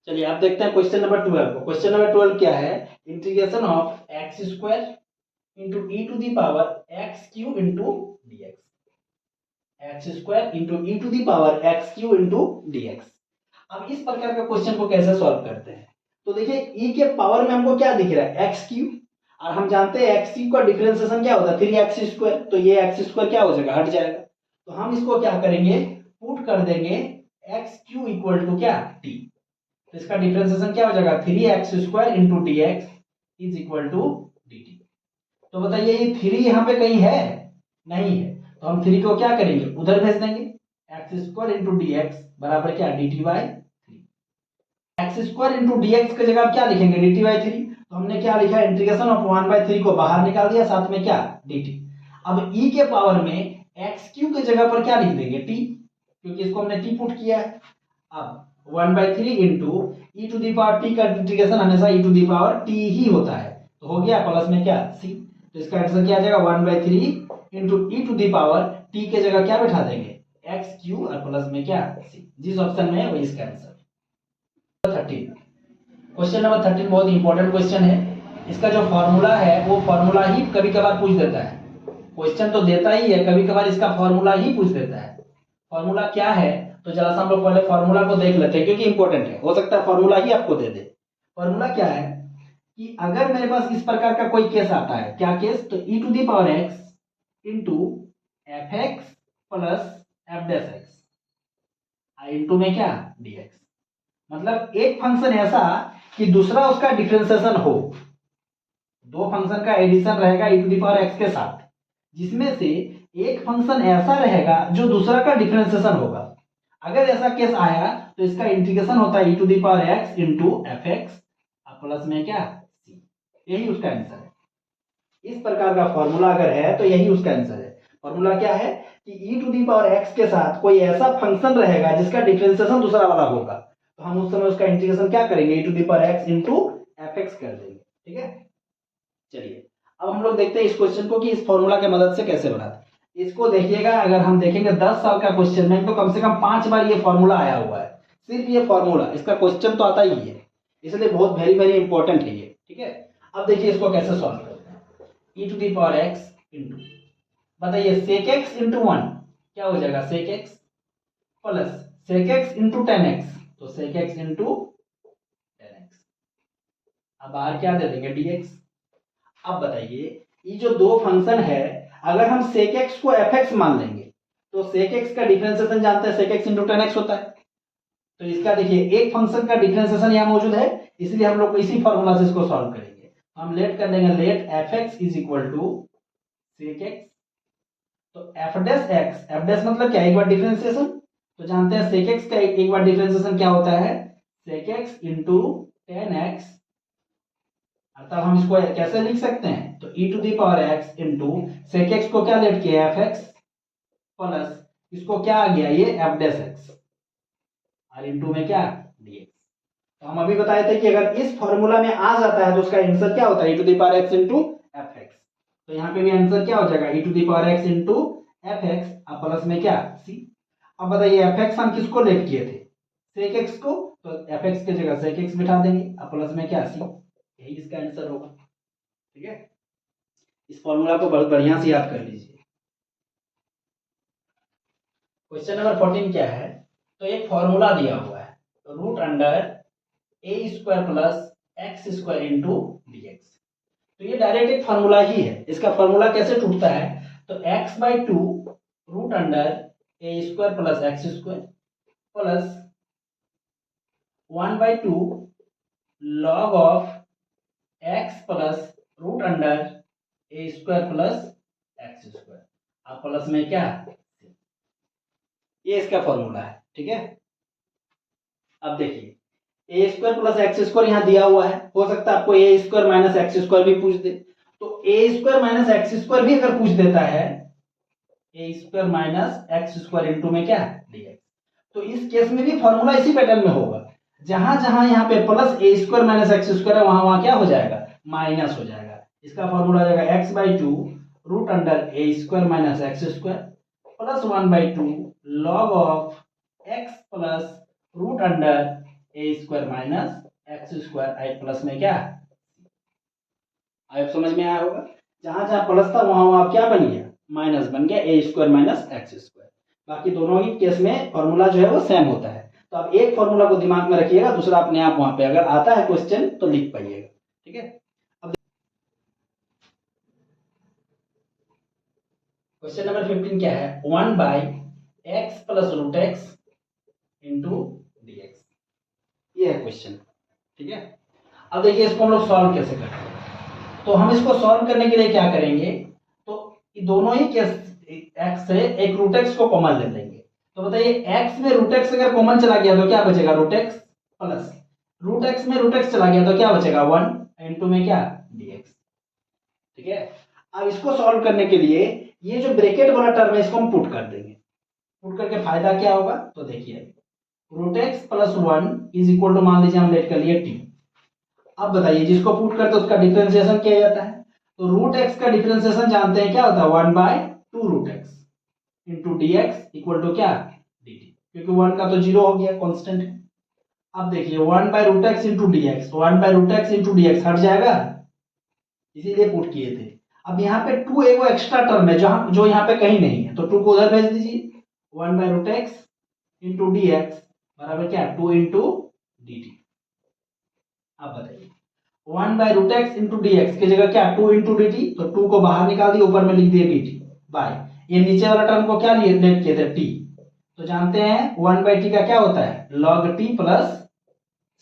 Speaker 1: चलिए आप देखते हैं क्वेश्चन नंबर 12 को। क्वेश्चन नंबर 12 क्या है, integration of x square into e to the power x cube into d x, x square into e to the power x cube into d x. अब इस प्रकार का क्वेश्चन को कैसे सॉल्व करते हैं, तो देखिए ई के पावर में हमको क्या दिख रहा है, एक्स क्यू, और हम जानते हैं एक्स क्यू का डिफरेंशिएशन क्या होता है, 3x स्क्वायर, तो ये एक्स स्क्वायर क्या हो जाएगा, हट जाएगा। तो हम इसको क्या करेंगे, पुट कर देंगे एक्स क्यू इक्वल टू क्या, टी, तो इसका डिफरेंशिएशन क्या हो जाएगा, 3x square into d x is equal to d t. तो बताइए ये 3 यहाँ पे कहीं है, नहीं है, तो हम 3 को क्या करेंगे, उधर भेज देंगे, x square into d x बराबर क्या, d T by 3। X square into d x की जगह आप क्या लिखेंगे, डी टी बाई 3, तो हमने क्या लिखा, इंटीग्रेशन ऑफ 1 बाई 3 को बाहर निकाल दिया, साथ में क्या, डी टी। अब e के पावर में एक्स क्यू की जगह पर क्या लिख देंगे t, क्योंकि इसको हमने t पुट किया है। अब 1/3 into e to the power t का इंटीग्रेशन हमेशा e to the power t ही होता है, तो हो गया प्लस में क्या c, तो इसका आंसर क्या आ जाएगा 1/3 into e to the power t के जगह क्या बैठा देंगे एक्स क्यू और प्लस में क्या c, जिस ऑप्शन में है वही इसका आंसर। 13 क्वेश्चन नंबर 13 बहुत इंपॉर्टेंट क्वेश्चन है। इसका जो फॉर्मूला है वो फॉर्मूला ही कभी कभार पूछ देता है, क्वेश्चन तो देता ही है, कभी कभार इसका फॉर्मूला ही पूछ देता है। फॉर्मूला क्या है तो जरा सा हम लोग पहले फॉर्मूला को देख लेते हैं, क्योंकि इंपॉर्टेंट है, हो सकता है फॉर्मूला ही आपको दे दे। फॉर्मूला क्या है कि अगर मेरे पास इस प्रकार का कोई केस आता है, क्या केस, तो e to the power x into f x plus f dash x into में क्या dx, मतलब एक फंक्शन ऐसा कि दूसरा उसका डिफरेंशिएशन हो, दो फंक्शन का एडिशन रहेगा e to the power x के साथ, जिसमें से एक फंक्शन ऐसा रहेगा जो दूसरा का डिफरेंशिएशन होगा। अगर ऐसा केस आया तो इसका इंटीग्रेशन होता है e to the power x into f x plus में क्या c, यही उसका आंसर है। इस प्रकार का फॉर्मूला अगर है तो यही उसका आंसर है। फॉर्मूला क्या है कि e to the power x के साथ कोई ऐसा फंक्शन रहेगा जिसका डिफरेंशिएशन दूसरा वाला होगा, तो हम उस समय उसका इंटीग्रेशन क्या करेंगे e to the power x into f x कर देंगे। ठीक है, चलिए अब हम लोग देखते हैं इस क्वेश्चन को कि इस फॉर्मूला के मदद से कैसे बनाते हैं। इसको देखिएगा, अगर हम देखेंगे 10 साल का क्वेश्चन में तो कम से कम 5 बार ये फॉर्मूला आया हुआ है, सिर्फ ये फॉर्मूला, इसका क्वेश्चन तो आता ही है, इसलिए बहुत वेरी वेरी इंपॉर्टेंट है ये। ठीक है, अब देखिए इसको कैसे सॉल्व करते हैं। e to the power x into, बताइए sec x इंटू 1 क्या हो जाएगा sec x plus sec x into 10x, तो sec x इंटू 10x, अब बाहर क्या दे देंगे dx। अब बताइए ये जो दो फंक्शन है, अगर हम sec x को fx मान लेंगे तो sec x का डिफरेंशिएशन जानते हैं sec x इंटू 10x होता है, तो इसका देखिए एक फंक्शन का डिफरेंशिएशन यहाँ मौजूद है, इसलिए हम लोग इसी फॉर्मूला से इसको सॉल्व करेंगे। हम लेट कर लेंगे let fx is equal to sec x, तो f dash x, f dash मतलब क्या, एक बार डिफरेंशिएशन, तो जानते हैं sec x का एक बार डिफरेंशिएशन क्या होता है sec x इंटू 10x, अर्थात हम इसको कैसे लिख सकते हैं, तो e to the power x into sec x को क्या लेट किया fx प्लस इसको क्या आ गया ये f डैश x और इंटू में क्या dx। तो हम अभी बताए थे कि अगर इस फॉर्मूला में आ जाता है तो उसका आंसर क्या होता है e to the power x into f x, तो यहाँ पे भी आंसर क्या हो जाएगा e to the power x into f x और प्लस में क्या c। अब बताइए एफ एक्स हम किसको लेट किए थे sec x को, तो एफ एक्स की जगह sec x बिठा देंगे और प्लस में क्या c, यही इसका आंसर होगा। ठीक है, इस फॉर्मूला को बहुत बढ़िया से याद कर लीजिए। क्वेश्चन नंबर 14 क्या है, तो एक फॉर्मूला दिया हुआ है root under a square plus x square into dx, तो ये डायरेक्ट एक फॉर्मूला ही है। इसका फॉर्मूला कैसे टूटता है, तो x/2 root under a square plus x square plus 1/2 log of x plus root under a square plus x square और प्लस में क्या, ये इसका फॉर्मूला है। ठीक है, अब देखिए a square plus x square यहाँ दिया हुआ है, हो सकता है आपको a square minus x square भी पूछ दे, तो a square minus x square भी अगर पूछ देता है a square minus x square into में क्या dx, तो इस केस में भी फॉर्मूला इसी पैटर्न में होगा, जहां जहां यहाँ पे plus a square minus x square है वहां वहां क्या हो जाएगा माइनस हो जाएगा। इसका फॉर्मूला हो जाएगा x/2 root under a square minus x square plus 1/2 log of x plus root under a square minus x square आई प्लस में क्या, आप समझ में आया होगा, जहां जहां प्लस था वहां वहां क्या बन गया माइनस बन गया ए स्क्वायर माइनस एक्स स्क्वायर। बाकी दोनों ही केस में फॉर्मूला जो है वो सेम होता है, तो आप एक फॉर्मूला को दिमाग में रखिएगा, दूसरा अपने आप वहां पे अगर आता है क्वेश्चन तो लिख पाइएगा। ठीक है, अब क्वेश्चन नंबर 15 क्या है, 1/x plus root x into dx, ये है क्वेश्चन। ठीक है, अब देखिए इसको हम लोग सॉल्व कैसे करते हैं, तो हम इसको सॉल्व करने के लिए क्या करेंगे, तो दोनों ही केस x से एक रूट एक्स को कॉमन ले लेंगे, तो बताइए x में रूट एक्स अगर कॉमन चला गया तो क्या बचेगा root x plus root x में रूट एक्स चला गया तो क्या बचेगा 1 इंटू में क्या dx। ठीक है, अब इसको सॉल्व करने के लिए ये जो ब्रैकेट वाला टर्म है इसको हम पुट कर देंगे। पुट करके फायदा क्या होगा, तो देखिए root x plus one is equal to, मान लीजिए हम लेट कर लिए टी। अब बताइए जिसको पुट करते हैं उसका डिफरेंशिएशन किया जाता है, तो रूट एक्स का डिफरेंशिएशन जानते हैं क्या होता है, 1/2 root x into d x equal to क्या, डी टी, क्योंकि वन का तो जीरो हो गया कांस्टेंट है। अब देखिए 1/रूट एक्स इंटू डी एक्स, 1/रूट एक्स इंटू डी एक्स हट जाएगा, इसीलिए पुट किए थे। अब यहाँ पे टू एगो एक्स्ट्रा टर्म है जो यहाँ पे कहीं नहीं है, तो टू को उधर भेज दीजिए, 1/रूट एक्स इंटू डी एक्स बराबर क्या, 2 इंटू डी टी। अब बताइए 1/रूट एक्स इंटू डी एक्स की जगह क्या, 2 इंटू डी टी, तो 2 को बाहर निकाल दिए, ऊपर में लिख दिए डी टी बाय, ये नीचे वाला टर्म को क्या लिए लेट किए थे, टी। तो जानते हैं 1/t का क्या होता है, log t प्लस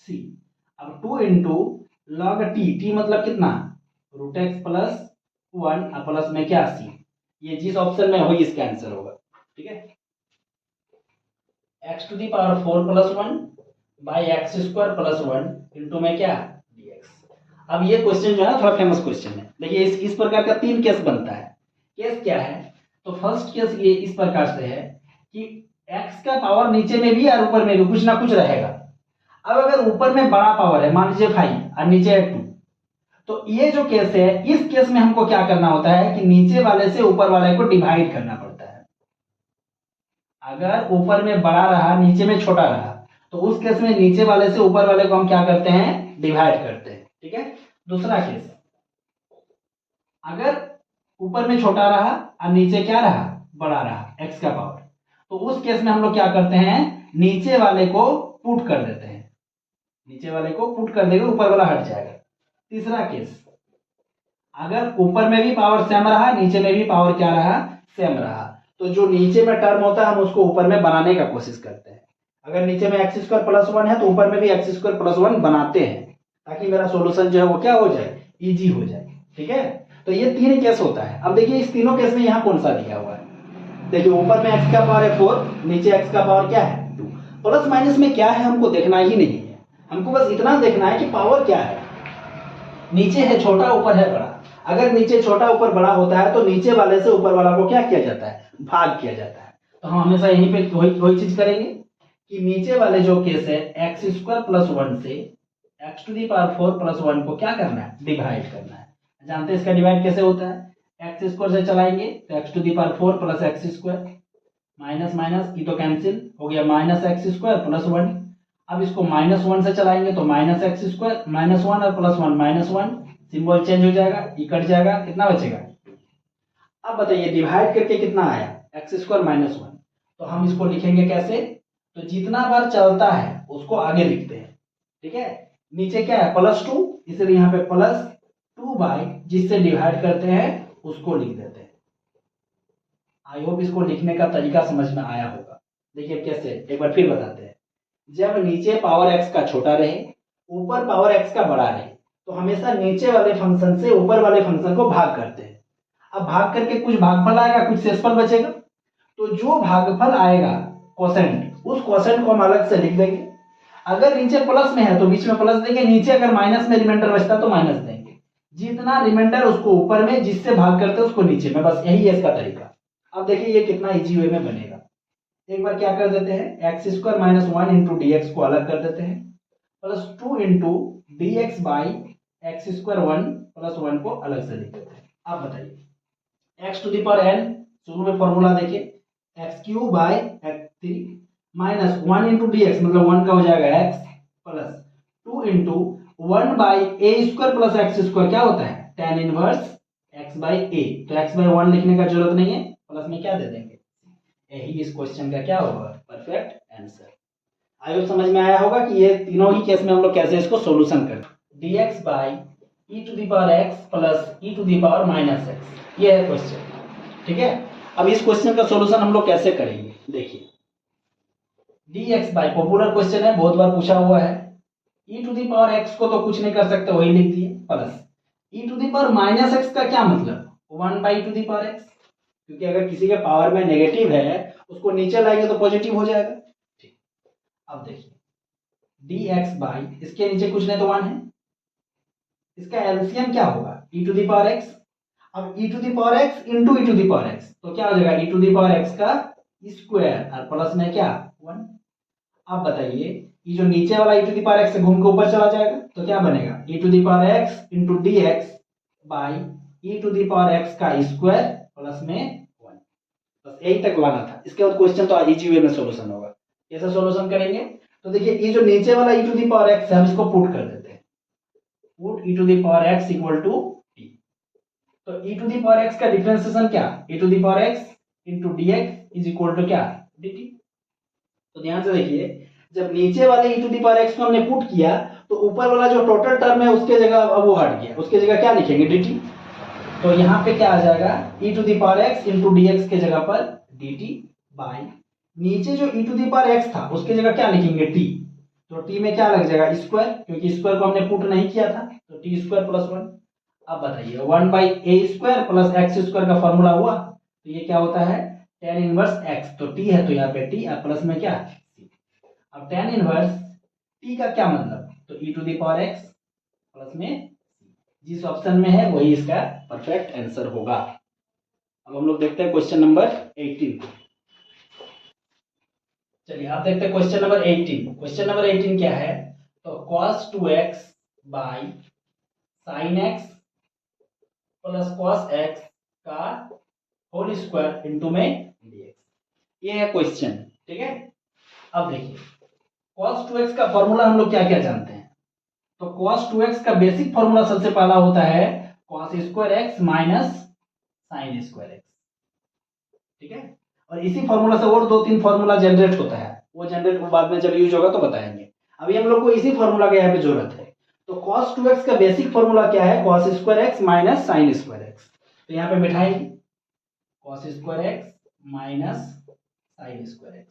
Speaker 1: सी। अब 2 इंटू log t, t मतलब कितना, root x plus one plus में क्या सी, ये जिस ऑप्शन में हो इसका आंसर होगा, ठीक है। x to the power 4 plus one by x square plus one into में क्या, dx। अब ये क्वेश्चन जो है थोड़ा फेमस क्वेश्चन है। देखिए इस प्रकार का 3 केस बनता है। केस क्या है, तो फर्स्ट केस ये इस प्रकार से है कि x का पावर नीचे में भी और ऊपर में भी कुछ ना कुछ रहेगा। अब अगर ऊपर में बड़ा पावर है, मान लीजिए 5 और नीचे है 2, तो ये जो केस है, इस केस में हमको क्या करना होता है कि नीचे वाले से ऊपर वाले को डिवाइड करना पड़ता है। अगर ऊपर में बड़ा रहा नीचे में छोटा रहा, तो उस केस में नीचे वाले से ऊपर वाले को हम क्या करते हैं, डिवाइड करते हैं, ठीक है। दूसरा केस, अगर ऊपर में छोटा रहा और नीचे क्या रहा, बड़ा रहा, x का पावर, तो उस केस में हम लोग क्या करते हैं, नीचे वाले को पुट कर देते हैं, नीचे वाले को पुट कर देंगे, ऊपर वाला हट जाएगा। तीसरा केस, अगर ऊपर में भी पावर सेम रहा, नीचे में भी पावर क्या रहा, सेम रहा, तो जो नीचे में टर्म होता है हम उसको ऊपर में बनाने का कोशिश करते हैं। अगर नीचे में एक्स स्क्वायर प्लस वन है तो ऊपर में भी एक्स स्क्वायर प्लस वन बनाते हैं, ताकि मेरा सॉल्यूशन जो है वो क्या हो जाए, इजी हो जाए, ठीक है। तो ये 3 केस होता है। अब देखिए इस तीनों केस में यहाँ कौन सा दिया हुआ है, देखिए ऊपर में x का पावर है 4, नीचे x का पावर क्या है 2, प्लस माइनस में क्या है हमको देखना ही नहीं है, हमको बस इतना देखना है कि पावर क्या है, नीचे है छोटा ऊपर है बड़ा। अगर नीचे छोटा ऊपर बड़ा होता है तो नीचे वाले से ऊपर वाला को क्या किया जाता है, भाग किया जाता है। तो हम हमेशा यहीं पे वही चीज करेंगे कि नीचे वाले जो केस है एक्स स्क्वायर प्लस वन से x to the power 4 plus one को क्या करना है, डिवाइड करना है। जानते हैं इसका डिवाइड कैसे होता है, एक्स स्क्वायर से चलाएंगे तो x to the power 4 plus x square, minus minus ये तो कैंसिल हो गया, minus x square plus one. अब इसको माइनस वन से चलाएंगे तो minus x square, minus one और plus one minus one, symbol change हो जाएगा, ये कट जाएगा, कितना बचेगा। अब बताइए डिवाइड करके कितना आया, एक्स स्क्वायर माइनस वन। तो हम इसको लिखेंगे कैसे, तो जितना बार चलता है उसको आगे लिखते हैं, ठीक है। नीचे क्या है प्लस टू, इसलिए यहाँ पे प्लस 2 बाई जिससे डिवाइड करते हैं उसको लिख देते हैं। आई होप इसको लिखने का तरीका समझ में आया होगा। देखिए कैसे, एक बार फिर बताते हैं। जब नीचे पावर x का छोटा रहे, ऊपर पावर x का बड़ा रहे, तो हमेशा नीचे वाले फंक्शन से ऊपर वाले फंक्शन को भाग करते हैं। अब भाग करके कुछ भागफल आएगा, कुछ शेषफल बचेगा, तो जो भागफल आएगा कोसेंट, उस कोसेंट को हम अलग से लिख देंगे। अगर नीचे प्लस में है तो बीच में प्लस देंगे, नीचे अगर माइनस में रिमाइंडर बचता तो माइनस देंगे। जितना रिमाइंडर उसको ऊपर में, जिससे भाग करते हैं उसको नीचे में, बस यही है इसका तरीका। अब देखिए ये कितना इजी वे में बनेगा। एक बार क्या कर देते हैं, x square minus one into d x को अलग कर देते हैं, plus 2 into d x by x square one plus one को अलग से लिख देते हैं। अब बताइए x to the power n, शुरू में फॉर्मूला देखिए, x cube by x three minus one into d x मतलब वन का हो जाएगा x, plus 2 into one by a square plus x square क्या होता है, टेन इनवर्स एक्स बाई ए, तो एक्स बाई वन लिखने का जरूरत नहीं है, प्लस में क्या दे देंगे, यही इस क्वेश्चन का क्या होगा, परफेक्ट आंसर। आई होप समझ में आया होगा कि ये तीनों ही केस में हम लोग कैसे इसको सॉल्यूशन करें। dx by e to the power x plus e to the power minus x, ये है क्वेश्चन, ठीक है। अब इस क्वेश्चन का सॉल्यूशन हम लोग कैसे करेंगे, देखिए dx बाई पॉपुलर क्वेश्चन है, बहुत बार पूछा हुआ है, ई टू दी पावर x को तो कुछ नहीं कर सकते, वही लिख दिए, plus e to the power minus x का क्या मतलब, one by to the power x, क्योंकि अगर किसी के पावर में नेगेटिव है उसको नीचे लाएंगे तो पॉजिटिव हो जाएगा, ठीक। अब देखिए dx बाई इसके नीचे कुछ नहीं तो वन है, इसका एलसीएम क्या होगा, e to the power x, अब e to the power x into e to the power x, तो क्या हो जाएगा e to the power x का स्क्वायर और प्लस में क्या 1। अब बताइए ये जो नीचे वाला e to the power x से घूम के ऊपर चला जाएगा तो क्या बनेगा e to the power x into d x by e to the power x का स्क्वायर प्लस में 1। बस यही तक लाना था, इसके बाद क्वेश्चन तो इजी वे में सोल्यूशन होगा। कैसे सोल्यूशन करेंगे, तो देखिए ये जो नीचे वाला e to the power x है हम इसको पुट कर देते हैं, put e to the power x equal to t। तो e to the power x का डिफरेंशिएशन क्या, e to the power x into d x is equal to क्या dt। तो ध्यान से देखिए जब नीचे वाले e to the power x को हमने पुट किया तो ऊपर वाला जो टोटल टर्म है उसके जगह अब वो हट गया, उसके जगह क्या लिखेंगे dt। तो यहाँ पे क्या आ जाएगा e to the power x into d x के जगह पर dt बाई नीचे जो e to the power x था उसके जगह क्या लिखेंगे t। तो t में क्या लग जाएगा स्क्वायर, क्योंकि स्क्वायर को हमने पुट नहीं किया था, तो t स्क्वायर प्लस 1। अब बताइए 1 by a square plus x square का फॉर्मूला हुआ, तो ये क्या होता है tan इनवर्स x, तो t है तो यहाँ पे t और प्लस में क्या c। अब tan इनवर्स t का क्या मतलब, तो e to the power x plus में जिस ऑप्शन में है वही इसका परफेक्ट आंसर होगा। अब हम लोग देखते हैं क्वेश्चन नंबर 18 को। चलिए आप देखते हैं क्वेश्चन नंबर 18। क्वेश्चन नंबर 18 क्या है, तो cos 2x by sine x plus cos x का होल स्क्वायर इनटू में dx, ये है क्वेश्चन। ठीक है, अब देखिए cos 2x का फॉर्मूला हम लोग क्या क्या जानते हैं, तो cos 2x का बेसिक फॉर्मूला सबसे पहला होता है cos square x minus sine square x। ठीक है, और इसी फॉर्मूला से और दो तीन फॉर्मूला जनरेट होता है, वो जनरेट बाद में जब यूज होगा तो बताएंगे। अभी हम लोग को इसी फॉर्मूला का यहाँ पे जरूरत है। तो cos 2x का बेसिक फॉर्मूला क्या है, cos square x minus sine square x। तो यहाँ पे बिठाएंगे cos square x minus sine square x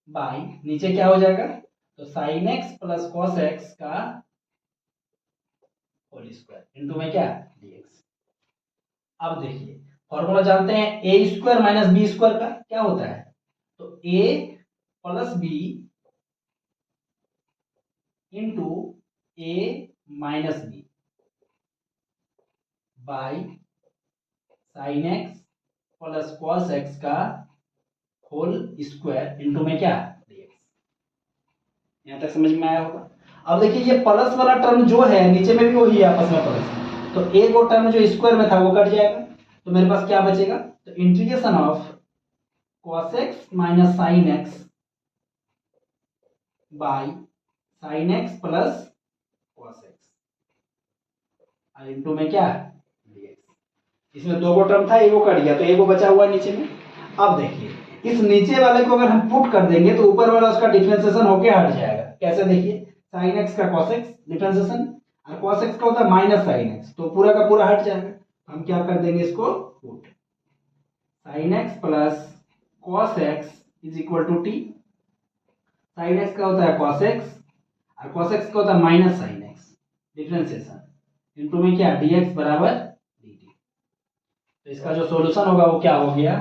Speaker 1: by नीचे क्या हो जाएगा, तो sine x plus cos x का होल स्क्वायर इनटू में क्या dx। अब देखिए फॉर्मूला जानते हैं a square minus b square का क्या होता है, तो a plus b into a minus b by sine x plus cos x का होल स्क्वायर इनटू में क्या dx। यहां तक समझ में आया होगा। अब देखिए ये प्लस वाला टर्म जो है नीचे में भी वही है आपस में प्लस, तो एक और टर्म जो स्क्वायर में था वो कट जाएगा, तो मेरे पास क्या बचेगा, तो integration of cos x minus sine x by sine x plus cos x और इनटू में क्या dx। इसमें दो को टर्म था, एक को कट गया तो एक को बचा हुआ नीचे में। अब देखिए इस नीचे वाले को अगर हम पुट कर देंगे तो ऊपर वाला उसका डिफरेंशिएशन होके हट जाएगा। कैसे, देखिए साइन एक्स का cos x डिफरेंशिएशन और cos x का होता है माइनस साइन एक्स, तो पूरा का पूरा हट जाएगा। हम क्या कर देंगे इसको put, sine x plus cos x is equal to t. Sine x का होता है cos x और cos x का होता है minus sine x differentiation into में क्या dx बराबर dt। तो इसका जो सॉल्यूशन होगा वो क्या हो गया,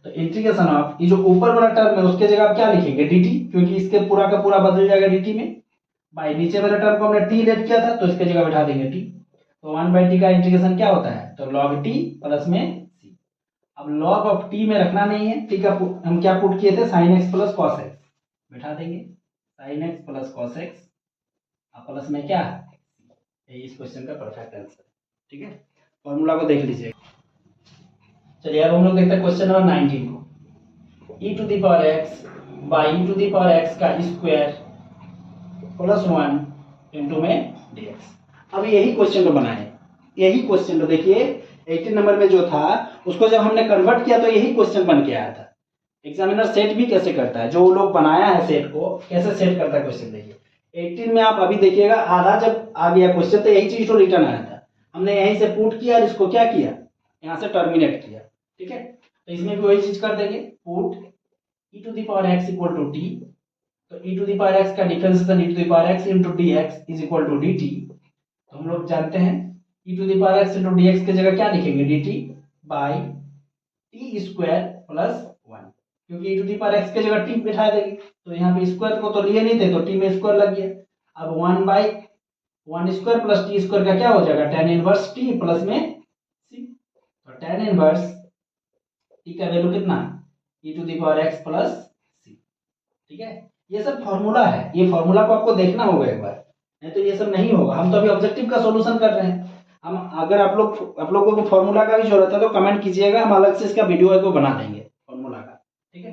Speaker 1: तो इंटीग्रेशन ऑफ ये जो ऊपर वाला टर्म है उसके जगह आप क्या लिखेंगे dt, क्योंकि इसके पूरा का पूरा बदल जाएगा dt में, बाई नीचे वाले टर्म को हमने t लेट किया था तो इसके जगह बैठा देंगे t। तो 1/t का इंटीग्रेशन क्या होता है, तो log t प्लस में c। अब log ऑफ t में रखना नहीं है, t का हम क्या पुट किए थे sin x plus cos x, बैठा देंगे sin x plus cos x और प्लस में क्या, यही इस क्वेश्चन का परफेक्ट आंसर है। ठीक है, फॉर्मूला को देख लीजिए। चलिए अब हम लोग देखते हैं क्वेश्चन नंबर 19 को। e to the power x by e to the power x का स्क्वायर प्लस 1 इनटू में dx। अब यही क्वेश्चन को बनाए, यही क्वेश्चन को देखिए 18 नंबर में जो था उसको जब हमने कन्वर्ट किया तो यही क्वेश्चन बन के आया था। एग्जामिनर सेट भी कैसे करता है, जो लोग बनाया है सेट को कैसे सेट करता है क्वेश्चन देखिए। 18 में आप अभी देखिएगा आधा जब आ गया क्वेश्चन तो यही चीज तो रिटर्न आया था, हमने यहीं से पुट किया और इसको क्या किया यहाँ से टर्मिनेट किया। ठीक है, तो इसमें भी वही चीज कर देंगे, put e to the power x equal to t। तो e to the power x का differentiation e to the power x into dx is equal to dt। तो हम लोग जानते हैं e to the power x into dx की जगह क्या लिखेंगे dt by t square plus 1, क्योंकि e to the power x की जगह t बैठा देंगे, तो यहाँ पे स्क्वायर को तो लिए नहीं थे तो t में स्क्वायर लग गया। अब 1 by 1 square plus t square का क्या हो जाएगा tan इनवर्स t प्लस में c। तो tan इनवर्स टी का वैल्यू कितना, e to the power x plus c. ठीक है, ये सब फॉर्मूला है, ये फॉर्मूला को आपको देखना होगा एक बार, नहीं तो ये सब नहीं होगा। हम तो अभी ऑब्जेक्टिव का सॉल्यूशन कर रहे हैं। हम अगर आप लोगों को फॉर्मूला का भी जरूरत है तो कमेंट कीजिएगा, हम अलग से इसका वीडियो को बना देंगे फॉर्मूला का। ठीक है,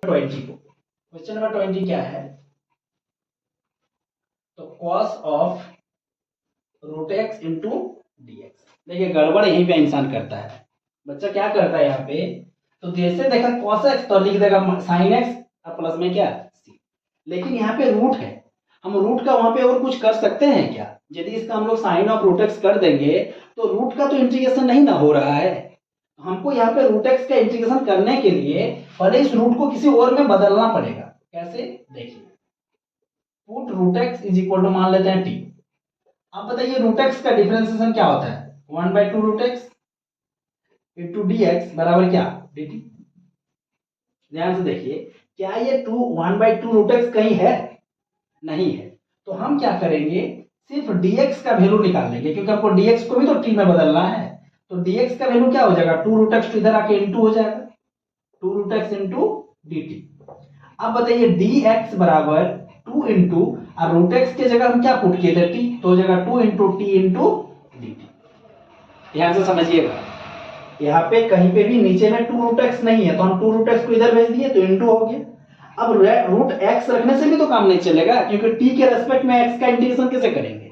Speaker 1: 20 को क्वेश्चन नंबर 20 क्या है, तो cos of root x into d x. देखिए गड़बड़ यहीं पे इंसान करता है, बच्चा क्या करता है यहाँ पे, तो जैसे देखा cos x तो लिख देगा sin x और प्लस में क्या c, लेकिन यहाँ पे रूट है, हम रूट का वहां पे और कुछ कर सकते हैं क्या? यदि इसका हम लोग साइन ऑफ रूट एक्स कर देंगे तो रूट का तो इंटीग्रेशन नहीं ना हो रहा है, हमको यहाँ पे रूट एक्स का इंटीग्रेशन करने के लिए पहले इस रूट को किसी और में बदलना पड़ेगा। कैसे, देखिए put root x is equal to मान लेते हैं टी। आप बताइए रूट एक्स का डिफरेंशिएशन क्या होता है, 1/2 root x into d x बराबर क्या, डी टी। ध्यान से देखिए, क्या ये 1/2 रूट एक्स कहीं है, नहीं है, तो हम क्या करेंगे, सिर्फ dx का वैल्यू निकाल लेंगे, क्योंकि हमको dx को भी तो t में बदलना है। तो dx का वैल्यू क्या हो जाएगा, 2 रूट एक्स, तो इधर आके इंटू हो जाएगा, 2 रूट एक्स इंटू dt। अब बताइए dx बराबर 2 इंटू, और रूट एक्स की जगह हम क्या पुट किए थे, t, तो हो जाएगा 2 इंटू टी इंटू dt। ध्यान से समझिएगा, यहाँ पे कहीं पे भी नीचे में 2 रूट एक्स नहीं है, तो हम 2 रूट एक्स को इधर भेज दिए तो इंटू हो गया। अब रूट एक्स रखने से भी तो काम नहीं चलेगा, क्योंकि t के रेस्पेक्ट में x का इंटीग्रेशन कैसे करेंगे,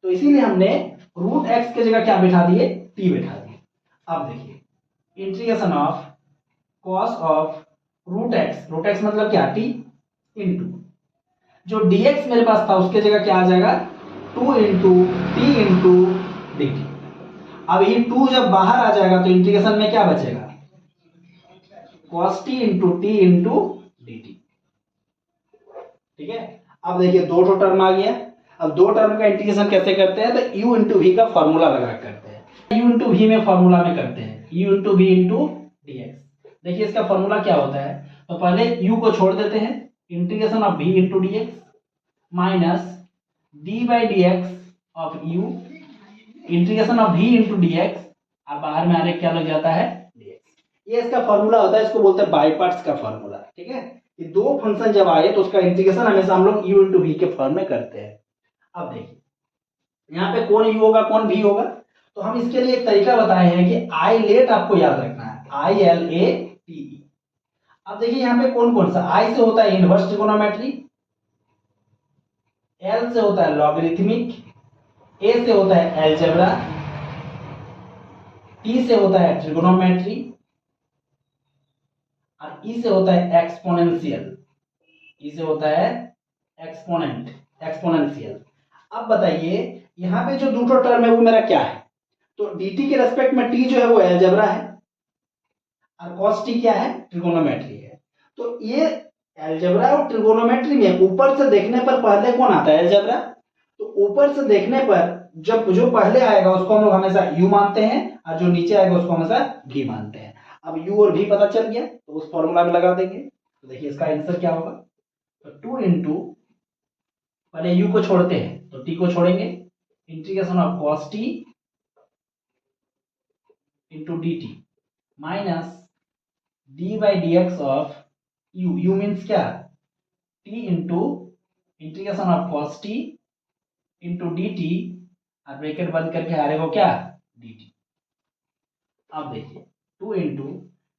Speaker 1: तो इसीलिए हमने रूट एक्स की जगह क्या बिठा दिए, t बिठा दिए। अब देखिए integration of cos of root x मतलब क्या, t इंटू जो dx मेरे पास था उसके जगह क्या आ जाएगा, 2 into t into D T. अब ये 2 जब बाहर आ जाएगा तो इंटीग्रेशन में क्या बचेगा, cos t into t into D T. ठीक है, अब देखिए दो टर्म आ गया। अब दो टर्म का इंटीग्रेशन कैसे करते हैं, तो u इंटू वी का फॉर्मूला लगा करते हैं, u इंटू वी में फॉर्मूला में करते हैं, u into v into d x. देखिए इसका फॉर्मूला क्या होता है, तो पहले u को छोड़ देते हैं, integration of v into d x minus D by D x of u integration of v into d x, और बाहर में आने क्या लग जाता है dx। ये इसका फॉर्मूला होता है, इसको बोलते हैं बाई पार्ट्स का फॉर्मूला। ठीक है, ये दो फंक्शन जब आए तो उसका इंटीग्रेशन हमेशा हम लोग u इंटू वी के फॉर्म में करते हैं। अब देखिए यहाँ पे कौन u होगा कौन v होगा, तो हम इसके लिए एक तरीका बताए हैं कि आई लेट आपको याद रखना है, ILATE। अब देखिए यहाँ पे कौन कौन सा, I से होता है इनवर्स ट्रिगोनोमेट्री, L से होता है लॉगरिथमिक, A से होता है अलजेब्रा, T से होता है ट्रिगोनोमेट्री, और E से होता है एक्सपोनेंशियल, E से होता है एक्सपोनेंशियल। अब बताइए यहाँ पे जो दूसरा टर्म है वो मेरा क्या है, तो dt के रेस्पेक्ट में t जो है वो अलजेब्रा है, और cos t क्या है, ट्रिगोनोमेट्री है। तो ये अलजेब्रा और ट्रिगोनोमेट्री में ऊपर से देखने पर पहले कौन आता है, अलजेब्रा। तो ऊपर से देखने पर जब जो पहले आएगा उसको हम लोग हमेशा u मानते हैं, और जो नीचे आएगा उसको हमेशा v मानते हैं। अब u और v पता चल गया तो उस फॉर्मूला में लगा देंगे, तो देखिए इसका आंसर क्या होगा, तो 2 इंटू, पहले u को छोड़ते हैं तो t को छोड़ेंगे, integration of cos t into D T minus D by D x of u means क्या, t into integration of cos t into D T, और ब्रैकेट बंद करके आ रहे हो क्या, डी टी। अब देखिए 2 इंटू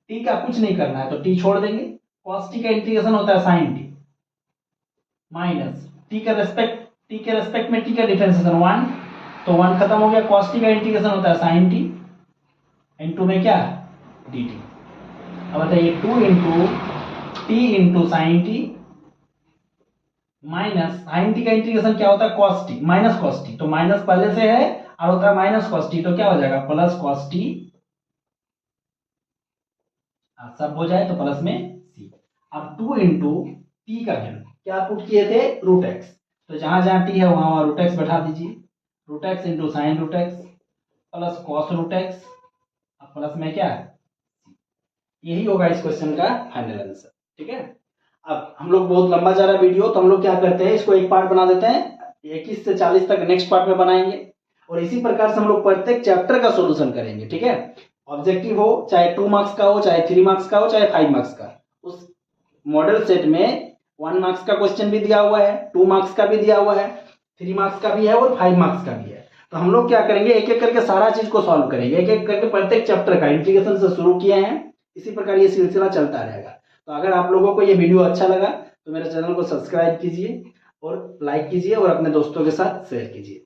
Speaker 1: टी का कुछ नहीं करना है तो t छोड़ देंगे, cos t का इंटीग्रेशन होता है sin t, माइनस t के रेस्पेक्ट में t का डिफरेंशिएशन 1, तो 1 खत्म हो गया, cos t का इंटीग्रेशन होता है sin t इंटू में क्या, dt। अब बताइए 2 into t into sine t minus sine t का इंटीग्रेशन क्या होता है, cos t minus cos t, तो माइनस पहले से है और होता है माइनस cos t, तो क्या हो जाएगा प्लस cos t, सब हो जाए तो प्लस में c। अब 2 इंटू टी का वैल्यू क्या पुट किए थे, रूट एक्स, तो जहां जहां t है वहां रूट एक्स बैठा दीजिए, root x into sine root x plus cos root x, अब प्लस में क्या, यही होगा इस क्वेश्चन का फाइनल आंसर। ठीक है, अब हम लोग बहुत लंबा जा रहा है वीडियो, तो हम लोग क्या करते हैं, इसको एक पार्ट बना देते हैं, 21 से 40 तक नेक्स्ट पार्ट में बनाएंगे, और इसी प्रकार से हम लोग प्रत्येक चैप्टर का सॉल्यूशन करेंगे। ठीक है, ऑब्जेक्टिव हो, चाहे 2 मार्क्स का हो, चाहे 3 मार्क्स का हो, चाहे 5 मार्क्स का, उस मॉडल सेट में 1 मार्क्स का क्वेश्चन भी दिया हुआ है, 2 मार्क्स का भी दिया हुआ है, 3 मार्क्स का भी है और 5 मार्क्स का भी है। तो हम लोग क्या करेंगे, एक एक करके सारा चीज को सॉल्व करेंगे, एक एक करके प्रत्येक चैप्टर का इंटीग्रेशन से शुरू किए हैं, इसी प्रकार ये सिलसिला चलता रहेगा। तो अगर आप लोगों को ये वीडियो अच्छा लगा तो मेरे चैनल को सब्सक्राइब कीजिए और लाइक कीजिए और अपने दोस्तों के साथ शेयर कीजिए।